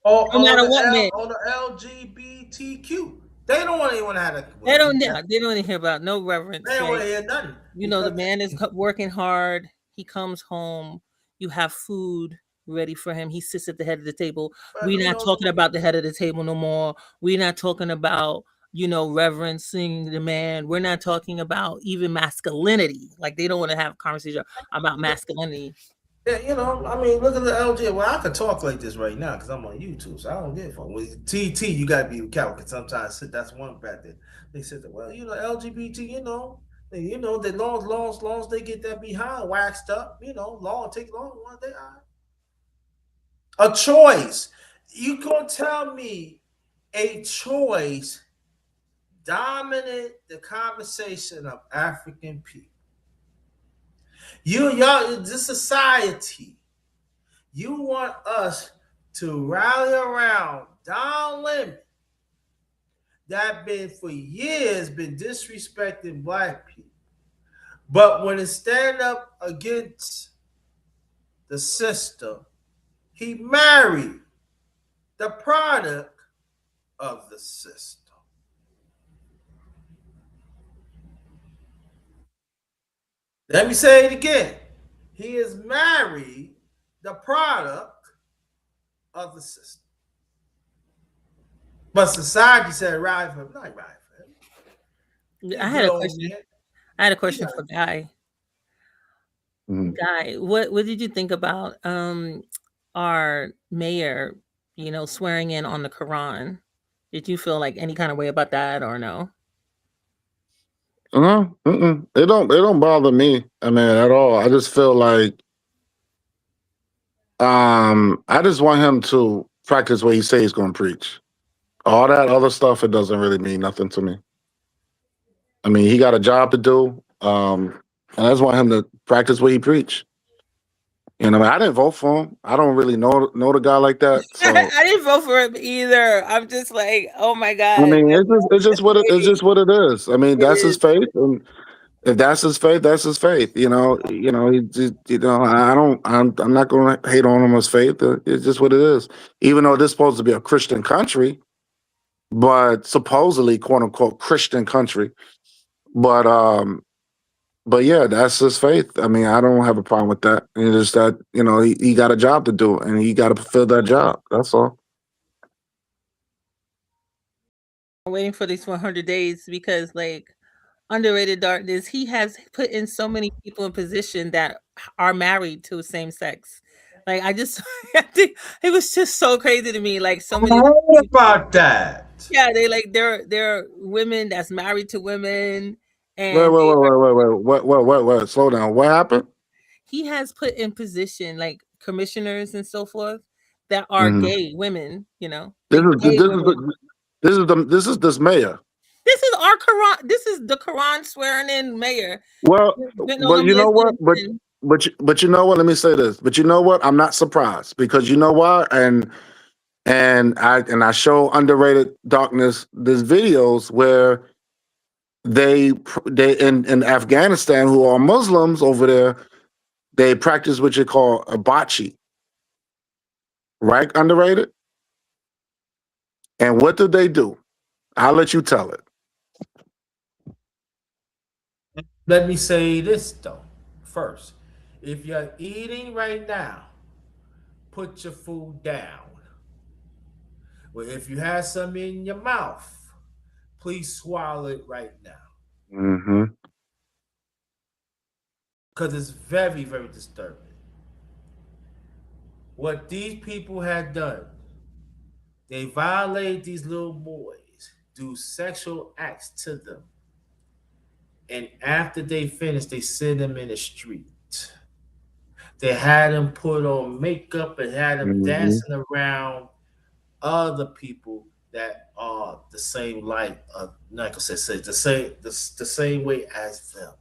no matter what man. Or the LGBTQ. They don't want anyone to have that. They Well, don't. They don't want to hear about no they reverence, don't want right? to hear nothing You know, the because man is working hard. He comes home. You have food ready for him. He sits at the head of the table. but, We're not talking about the head of the table no more. We're not talking about, reverencing the man. We're not talking about even masculinity. Like they don't want to have a conversation about masculinity. yeah, I mean, look at the LG. Well, I could talk like this right now because I'm on YouTube, so I don't give a fuck. With TT, you gotta be careful because sometimes that's one bad thing. They said that, well, LGBT, the laws, they get that behind waxed up, law take long one day. A choice. You gonna tell me a choice dominate the conversation of African people? This society. You want us to rally around Don Lemon that been for years been disrespecting black people. But when it stand up against the system, he married the product of the system. Let me say it again. He is married the product of the system. But society said right for him, not right for him. He a I had good a old question. man. I had a He question got for Guy. Mhm. Guy, what did you think about our mayor, swearing in on the Quran? Did you feel like any kind of way about that or no? No, mm-mm. They don't bother me. I mean, at all. I just feel like I just want him to practice what he says he's going to preach. All that other stuff, it doesn't really mean nothing to me. I mean, he got a job to do, and I just want him to practice what he preach. You know, I mean, I didn't vote for him. I don't really know the guy like that. So I didn't vote for him either. I'm just like, oh my I god, mean, they're it's both just what it's waiting. just what it is. I mean, It that's his is. faith, and if that's his faith, that's his faith. He just, I don't, I'm not going to hate on him as faith. It's just what it is. Even though this is supposed to be a Christian country, but supposedly quote unquote Christian country, but but yeah, that's his faith. I mean, I don't have a problem with that. It's just that he got a job to do, and he got to fulfill that job. That's all. I'm waiting for these 100 days because, like, underrated darkness, he has put in so many people in position that are married to same sex. Like, I just, I think it was just so crazy to me. Like, so I many heard people, about that. yeah, they like they're women that's married to women, Wait, and wait, wait, wait, wait, wait, wait. Slow down. What happened? he has put in position like commissioners and so forth that are Mhm. gay women. This Like is gay this is women. this is this mayor. This is our Quran. This is the Quran swearing in mayor. Well, Getting all but them you know what? lesbians and But you know what? Let me say this. But you know what? I'm not surprised because you know why? And I show underrated darkness. There's videos where they in Afghanistan who are Muslims over there. They practice what you call a bocce, right? Underrated. And what do they do? I'll let you tell it. Let me say this though. First, if you're eating right now, put your food down. Well, if you have some in your mouth, please swallow it right now. Mm-hmm. Because it's very, very disturbing. What these people had done, they violated these little boys, do sexual acts to them. And after they finished, they sent them in the street. They had them put on makeup and had them Mm-hmm. dancing around other people that are the same like I said, the same way as them,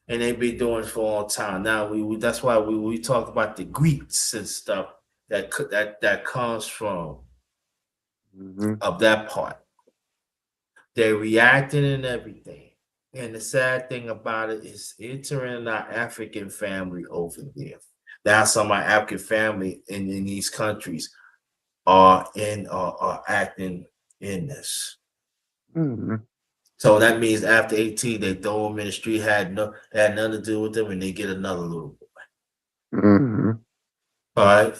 and they been doing it for a long time. Now we that's why we talk about the Greeks and stuff that comes from Mm-hmm. of that part. They're reacting and everything. And the sad thing about it is entering our African family over there. Now some of my African family in these countries are acting in this. Mm-hmm. So that means after 18, they throw them in the street, had nothing to do with them, and they get another little boy. Mm-hmm. All right.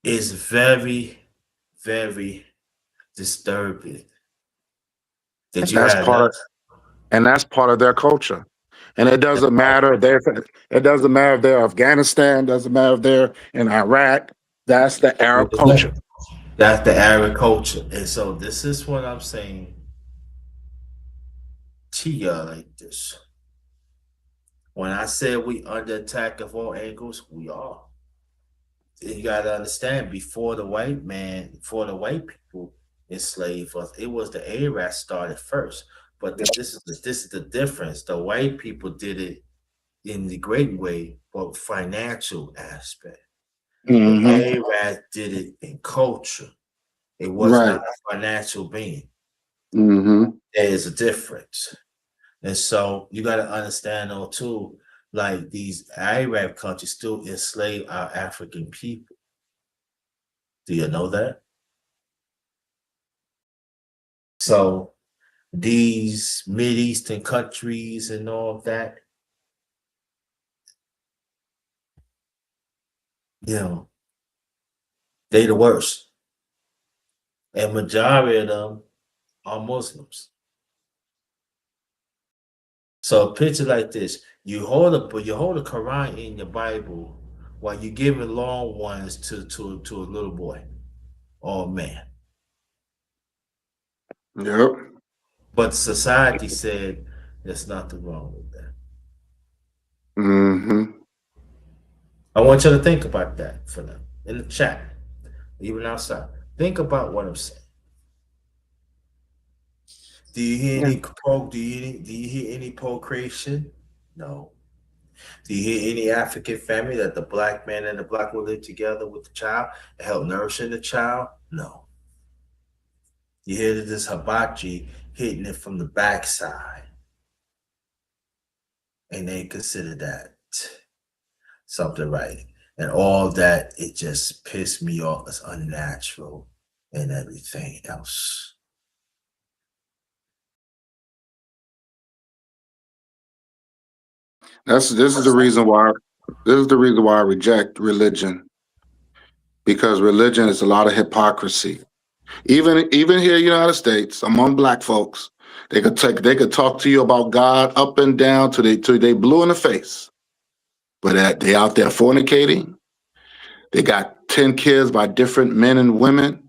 It's very, very disturbing that And you had that. that's part of their culture. And it doesn't matter if they're Afghanistan, doesn't matter if they're in Iraq. That's the Arab culture. That's the agriculture. And so this is what I'm saying to you like this. When I said we under attack of all angles, we are. You gotta understand, before the white people enslaved us, it was the Arabs started first. But this is the difference. The white people did it in the great way, but financial aspect. The Mm-hmm. Arabs did it in culture. It was Right. not a financial being. Mm-hmm. There is a difference. And so you got to understand though too, like these Arab countries still enslave our African people. Do you know that? So these Mid Eastern countries and all of that, you know, they the worst. And majority of them are Muslims. So a picture like this, you hold a Quran in your Bible while you're giving long ones to a little boy or a man. Yep. But society said there's nothing wrong with that. Mm-hmm. I want you to think about that for them in the chat, even outside. Think about what I'm saying. Do you hear Yeah. any pro? Do you hear any procreation? No. Do you hear any African family that the black man and the black will live together with the child and help nourishing the child? No. You hear this hibachi hitting it from the backside, and they consider that something right. And all that, it just pissed me off. It's unnatural and everything else. This is the reason why. This is the reason why I reject religion, because religion is a lot of hypocrisy. Even here in the United States, among black folks, they could talk to you about God up and down till they blue in the face. But they out there fornicating. They got 10 kids by different men and women.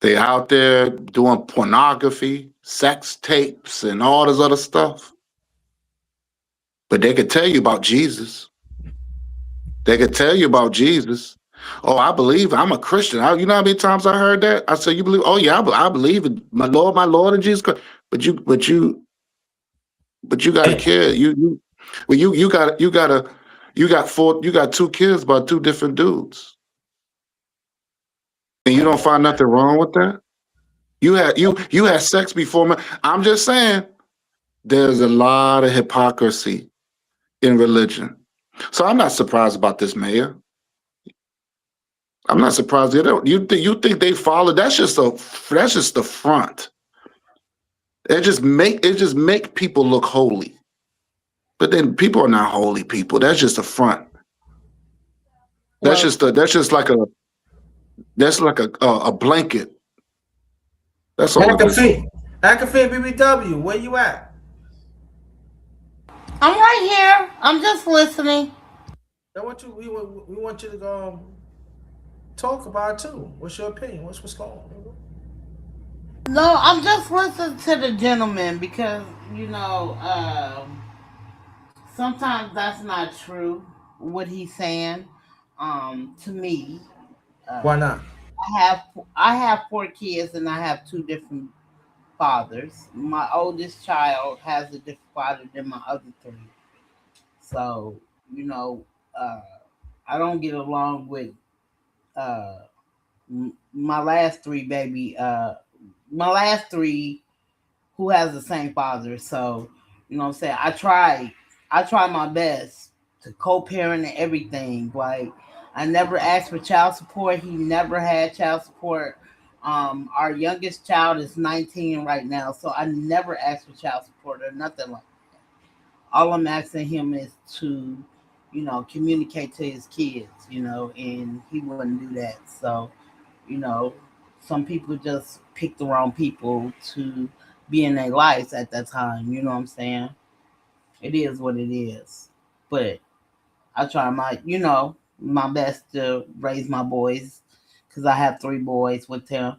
They out there doing pornography, sex tapes, and all this other stuff. But they could tell you about Jesus. They could tell you about Jesus. Oh, I believe I'm a Christian. You know how many times I heard that? I said, "You believe? Oh yeah, I believe in my Lord, and Jesus Christ." But you got a And kid. Well, you got two kids by two different dudes, and you don't find nothing wrong with that. You had sex before. I'm just saying, there's a lot of hypocrisy in religion. So I'm not surprised about this mayor. I'm not surprised. They don't. You think they follow? That's just the front. It just make people look holy, but then people are not holy people. That's just a front. Well, That's just like a blanket. That's all it is. McAfee, McAfee, BBW, where you at? I'm right here. I'm just listening. I want you. We want you to go talk about it too. What's your opinion? What's going on? No, I'm just listening to the gentleman because sometimes that's not true what he's saying. To me, Why uh, not? I have 4 kids and I have two different fathers. My oldest child has a different father than my other three. So you know, uh, I don't get along with uh, my last three baby. My last three who has the same father. So, what I'm saying? I try my best to co-parent and everything. Like I never asked for child support. He never had child support. Our youngest child is 19 right now, so I never asked for child support or nothing like that. All I'm asking him is to, communicate to his kids, and he wouldn't do that. So, you know, some people just pick the wrong people to be in their lives at that time. You know what I'm saying? It is what it is. But I try my best to raise my boys because I have 3 boys with him.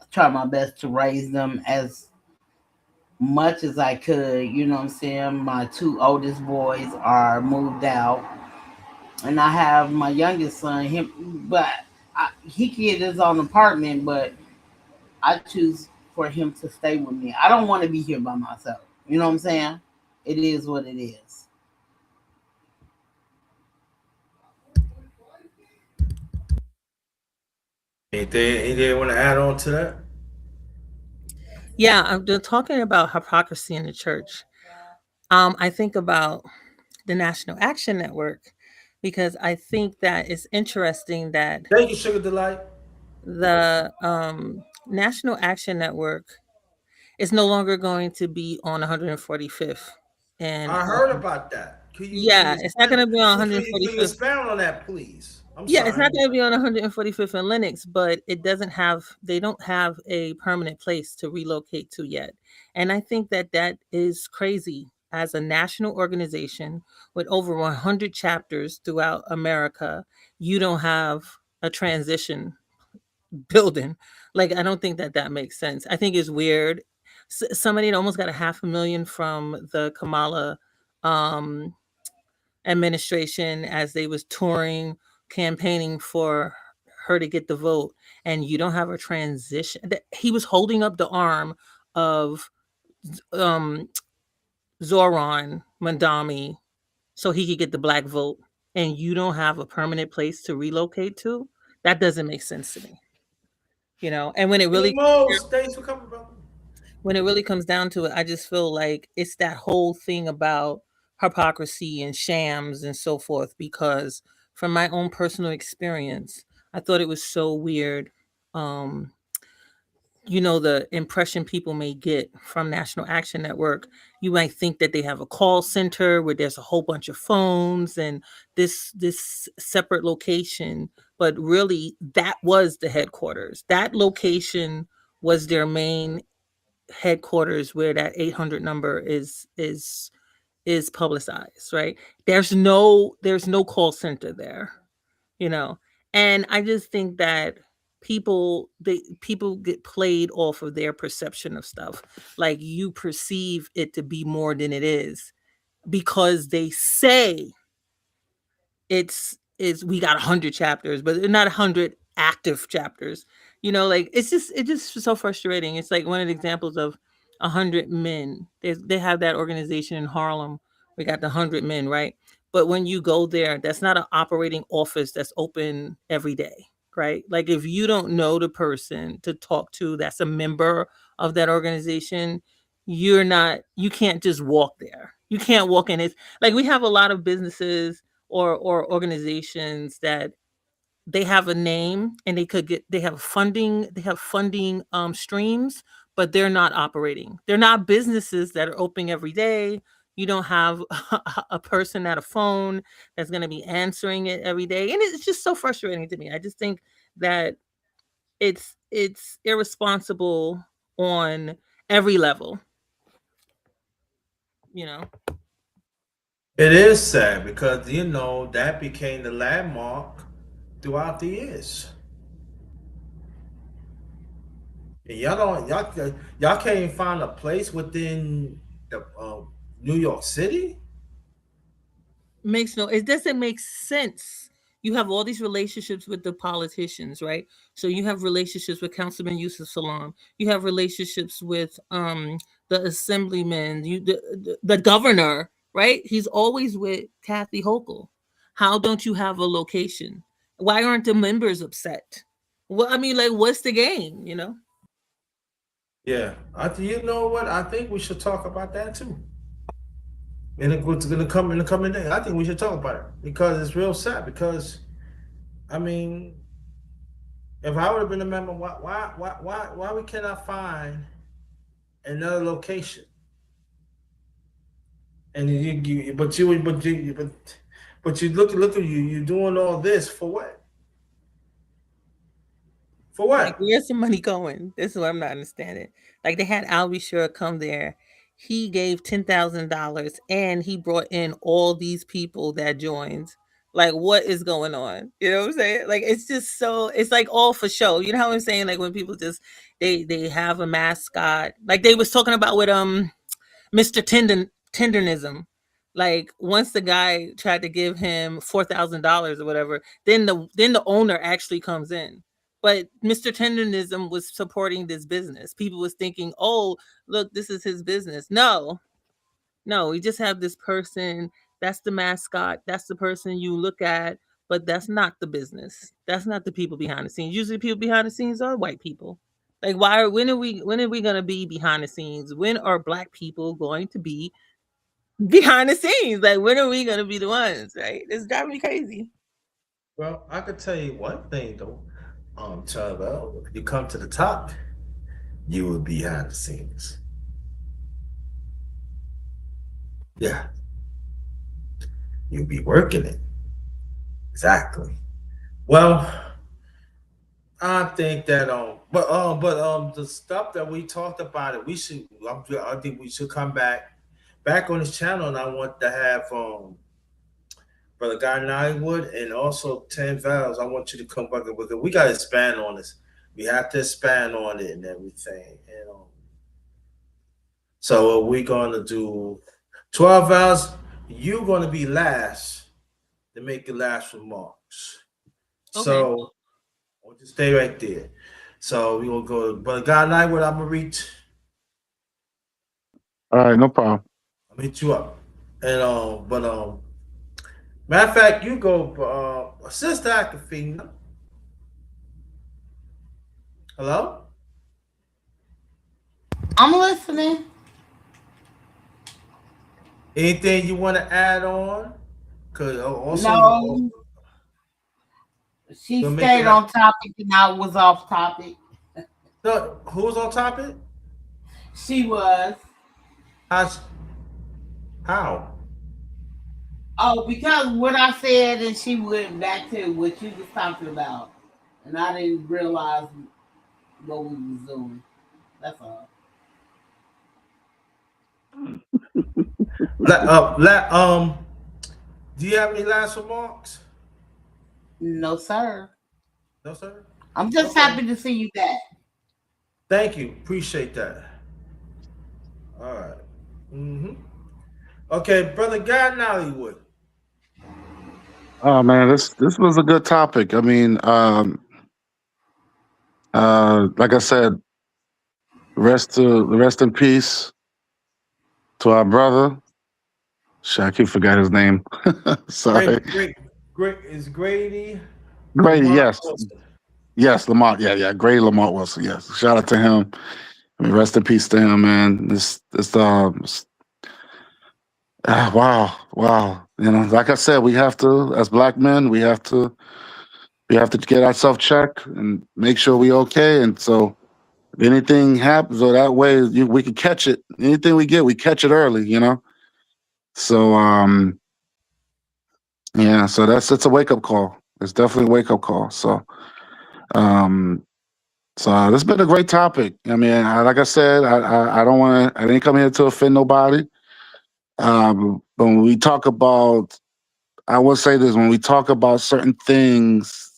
I try my best to raise them as much as I could. You know what I'm saying? My 2 oldest boys are moved out, and I have my youngest son. But he get his own apartment, but I choose for him to stay with me. I don't want to be here by myself. You know what I'm saying? It is what it is. Anything want to add on to that? yeah, I'm talking about hypocrisy in the church. I think about the National Action Network because I think that it's interesting that Thank you, Sugar Delight. the National Action Network is no longer going to be on 145th. And I heard about that. Can yeah, you it's not going expand? to be on Can you 145th. expound on that, please? I'm Yeah, it's sorry. not going to be on 145th and Linux, but they don't have a permanent place to relocate to yet. And I think that that is crazy as a national organization with over 100 chapters throughout America. You don't have a transition building. Like, I don't think that that makes sense. I think it's weird. Somebody had almost got a half a million from the Kamala um, administration as they was touring, campaigning for her to get the vote. and you don't have a transition. He was holding up the arm of um Zoran Mandami so he could get the black vote, and you don't have a permanent place to relocate to. That doesn't make sense to me, you know. And Emos, thanks for coming, brother. when it really comes down to it, I just feel like it's that whole thing about hypocrisy and shams and so forth. Because from my own personal experience, I thought it was so weird. Um, the impression people may get from National Action Network, you might think that they have a call center where there's a whole bunch of phones and this separate location, but really that was the headquarters. That location was their main headquarters where that 800 number is publicized, right? There's no call center there, you know. And I just think that people get played off of their perception of stuff. Like, you perceive it to be more than it is because they say it's we got 100 chapters, but they're not 100 active chapters. Like, it's just so frustrating. It's like one of the examples of 100 men. They have that organization in Harlem. We got the 100 men, right? But when you go there, that's not an operating office that's open every day, right? Like, if you don't know the person to talk to that's a member of that organization, you can't just walk there. You can't walk in. It's like we have a lot of businesses or organizations that they have a name and they have funding streams, but they're not operating. They're not businesses that are opening every day. You don't have a person at a phone that's going to be answering it every day, and it's just so frustrating to me. I just think that it's irresponsible on every level, you know. It is sad because that became the landmark throughout the years. And y'all can't even find a place within the New York City. It doesn't make sense. You have all these relationships with the politicians, right? So you have relationships with Councilman Yusuf Salam. You have relationships with the assemblyman, the governor, right? He's always with Kathy Hochul. How don't you have a location? Why aren't the members upset? Well, I mean, like, what's the game? Yeah, you know what? I think we should talk about that too. And it's gonna come in the coming day. I think we should talk about it because it's real sad. Because I mean, if I would have been a member, why we cannot find another location? And but you look at you. You're doing all this for what? For Like, what? where's the money going? This is what I'm not understanding. Like, they had Albie Shore come there. He gave $10,000 and he brought in all these people that joined. Like, what is going on? You know what I'm saying? Like, it's just so, it's like all for show. You know how I'm saying? Like, when people just they have a mascot. Like they was talking about with Mr. Tendernism. Like, once the guy tried to give him $4,000 or whatever, then the owner actually comes in. But Mr. Tendernism was supporting this business. People was thinking, oh, look, this is his business. No, no, we just have this person. That's the mascot. That's the person you look at, but that's not the business. That's not the people behind the scenes. Usually, people behind the scenes are white people. Like, when are we gonna be behind the scenes? When are black people going to be behind the scenes? Like, when are we gonna be the ones? Right? It's driving me crazy. Well, I could tell you one thing though. Charvel, if you come to the top, you will be behind the scenes. Yeah, you'll be working it. Exactly. Well, I think that the stuff that we talked about it, we should. I think we should come back on this channel, and I want to have Brother Guy Nollywood and also 10 Valves. I want you to come back with it. We got to expand on this. We have to expand on it and everything. So we're gonna do 12 Valves. You're gonna be last to make your last remarks. Okay. So I want you to stay right there. So we gonna go, but God night. What I'm gonna reach. All right, no problem. I'm gonna hit you up. And matter of fact, you go, Sister Aquafina. Hello. I'm listening. Anything you want to add on? Cause also, No, she gonna make stayed it. on topic and I was off topic. So, who's on topic? She was. How's, how? Oh, because what I said and she went back to what you was talking about. And I didn't realize what we was doing. That's all. La, do you have any last remarks? No, sir. No, sir. I'm just Okay. happy to see you back. Thank you. Appreciate that. All right. Mm-hmm. Okay, brother Guy Nollywood. Oh man, this was a good topic. I mean, like I said, rest in peace to our brother. Shit, I keep forgot his name. Sorry, Great is Grady Grady. Lamont Yes, Wilson. yes, Lamont. Yeah, yeah, Grady Lamont Wilson. Yes, shout out to him. I mean, rest in peace to him, man. Wow, wow. You know, like I said, we have to, as black men, we have to get ourselves checked and make sure we okay. And so, if anything happens, or that way, we can catch it. Anything we get, we catch it early. You know. So, yeah. So it's a wake up call. It's definitely a wake up call. Um, so this has been a great topic. I mean, like I said, I don't want to. I didn't come here to offend nobody. But when we talk about, I will say this: when we talk about certain things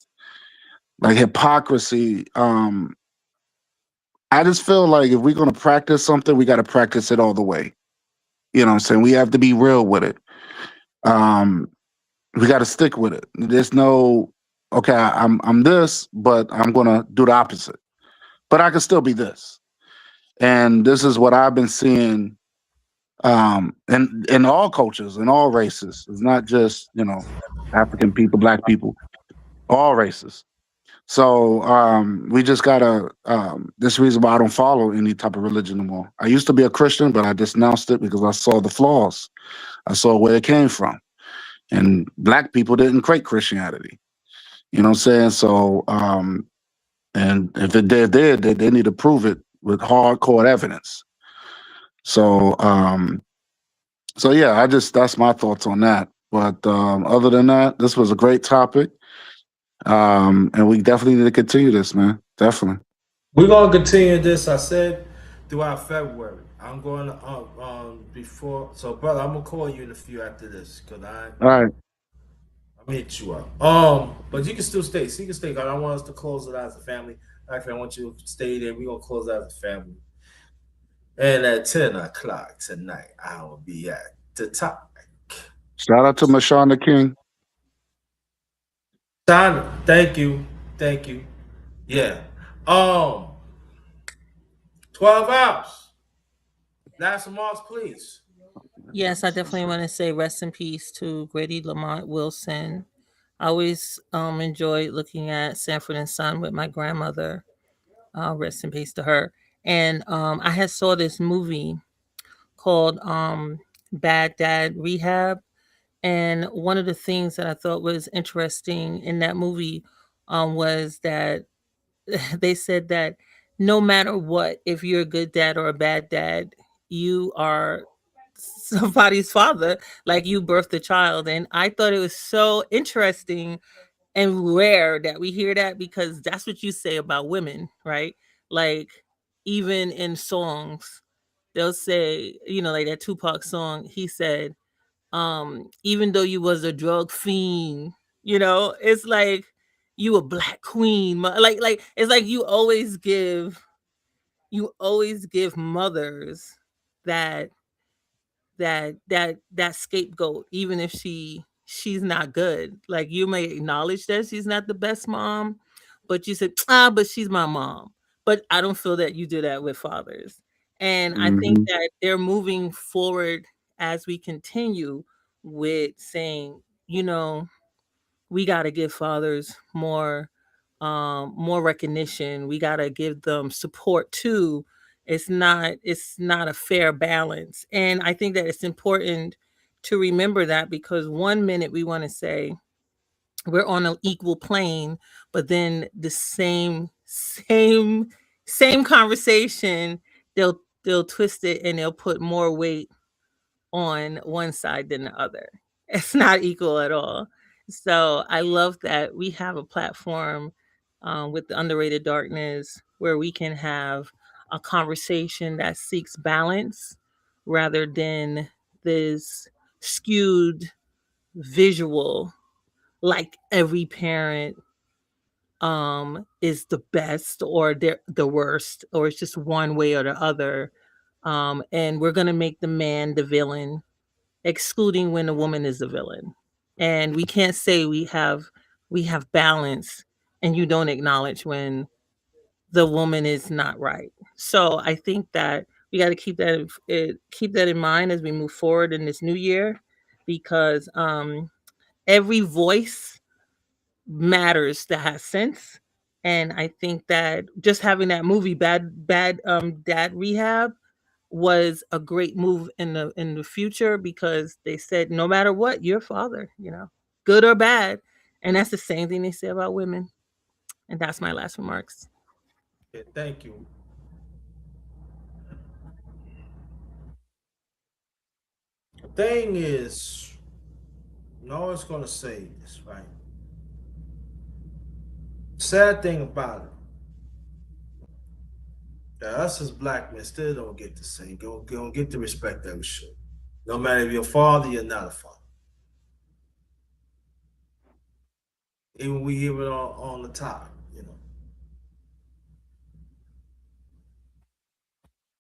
like hypocrisy, I just feel like if we're going to practice something, we got to practice it all the way. You know what I'm saying? We have to be real with it. Um, we got to stick with it. There's no, okay, I'm this, but I'm going to do the opposite. But I can still be this. And this is what I've been seeing in all cultures, in all races. It's not just, African people, black people, all races. So we just gotta. This reason why I don't follow any type of religion anymore. I used to be a Christian, but I denounced it because I saw the flaws. I saw where it came from, and black people didn't create Christianity. You know what I'm saying? So, and if they did, they need to prove it with hardcore evidence. So, so yeah, that's my thoughts on that. But other than that, this was a great topic, and we definitely need to continue this, man. Definitely. We're gonna continue this. I said throughout February. I'm going to before. So, brother, I'm gonna call you in a few after this because All right. I'm gonna hit you up. But you can still stay. So you can stay. 'Cause I don't want us to close it out as a family. Actually, I want you to stay there. We're gonna close out as a family. And at 10 o'clock tonight, I will be at the top. Shout out to Mashonda King. Simon, thank you, thank you. Yeah. Um, 12 hours. Last remarks, please. Yes, I definitely want to say rest in peace to Grady Lamont Wilson. I always enjoyed looking at Sanford and Son with my grandmother. Rest in peace to her. And I had saw this movie called Bad Dad Rehab. And one of the things that I thought was interesting in that movie was that they said that no matter what, if you're a good dad or a bad dad, you are somebody's father, like you birthed a child. And I thought it was so interesting and rare that we hear that because that's what you say about women, right? Like even in songs, they'll say, like that Tupac song, he said, even though you was a drug fiend, it's like you a black queen. Like it's like you always give mothers that that scapegoat, even if she's not good. Like you may acknowledge that she's not the best mom, but you said, but she's my mom. But I don't feel that you do that with fathers. And I think Hmm. that they're moving forward as we continue with saying, you know, we got to give fathers more recognition. We got to give them support too. It's not a fair balance. And I think that it's important to remember that, because one minute we want to say we're on an equal plane, but then the same conversation, they'll twist it and they'll put more weight on one side than the other. It's not equal at all. So I love that we have a platform, with the Underrated Darkness, where we can have a conversation that seeks balance rather than this skewed visual, like every parent is the best or they're the worst, or it's just one way or the other. And we're gonna make the man the villain, excluding when the woman is the villain. And we can't say we have balance and you don't acknowledge when the woman is not right. So I think that we got to keep that in mind as we move forward in this new year, because every voice matters that has sense. And I think that just having that movie Bad Dad Rehab was a great move in the future, because they said no matter what, you're a father, good or bad. And that's the same thing they say about women. And that's my last remarks. Okay, thank you. The thing is, I'm always gonna say this, right? Sad thing about it, that us as black men still don't get the same, don't get the respect that we should. No matter if you're a father, you're not a father. Even we hear it on the top.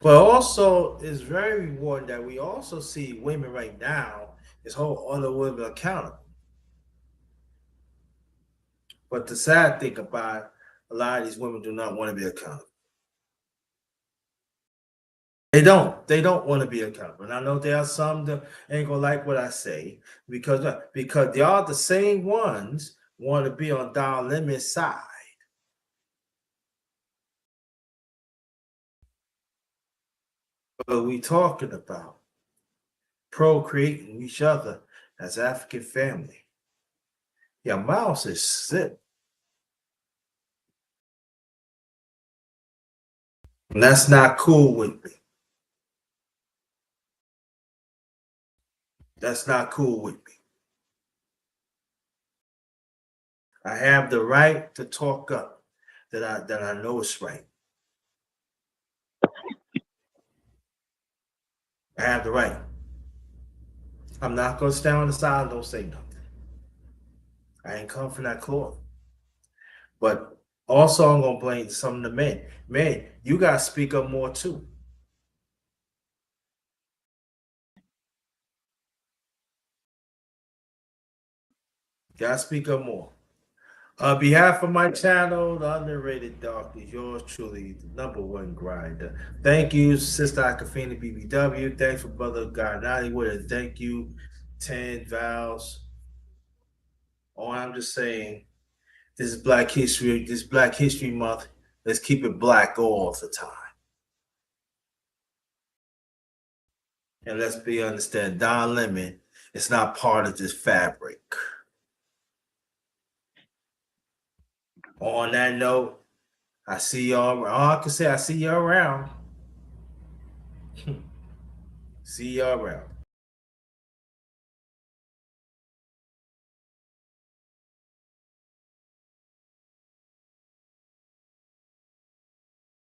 But also, it's very rewarding that we also see women right now is hold other women accountable. But the sad thing about it, a lot of these women do not want to be accountable. They don't. They don't want to be accountable. And I know there are some that ain't gonna like what I say because they are the same ones want to be on Don Lemon's side. But we talking about procreating each other as African family. Your mouse is sick. And that's not cool with me. That's not cool with me. I have the right to talk up that I know is right. I have the right. I'm not gonna stand on the side and don't say nothing. I ain't come from that cloth. But also I'm gonna blame some of the men. Man, you gotta speak up more too. Gotta speak up more. On behalf of my channel, The Underrated Dark is yours truly, the number one grinder. Thank you, Sister Akafina BBW. Thanks for Brother Garnati with it. Thank you, 10 Vows. Oh, I'm just saying, this is Black History, this Black History Month. Let's keep it black all the time. And let's be understand, Don Lemon is not part of this fabric. On that note, I see y'all. All I can say, I see y'all around. See y'all around.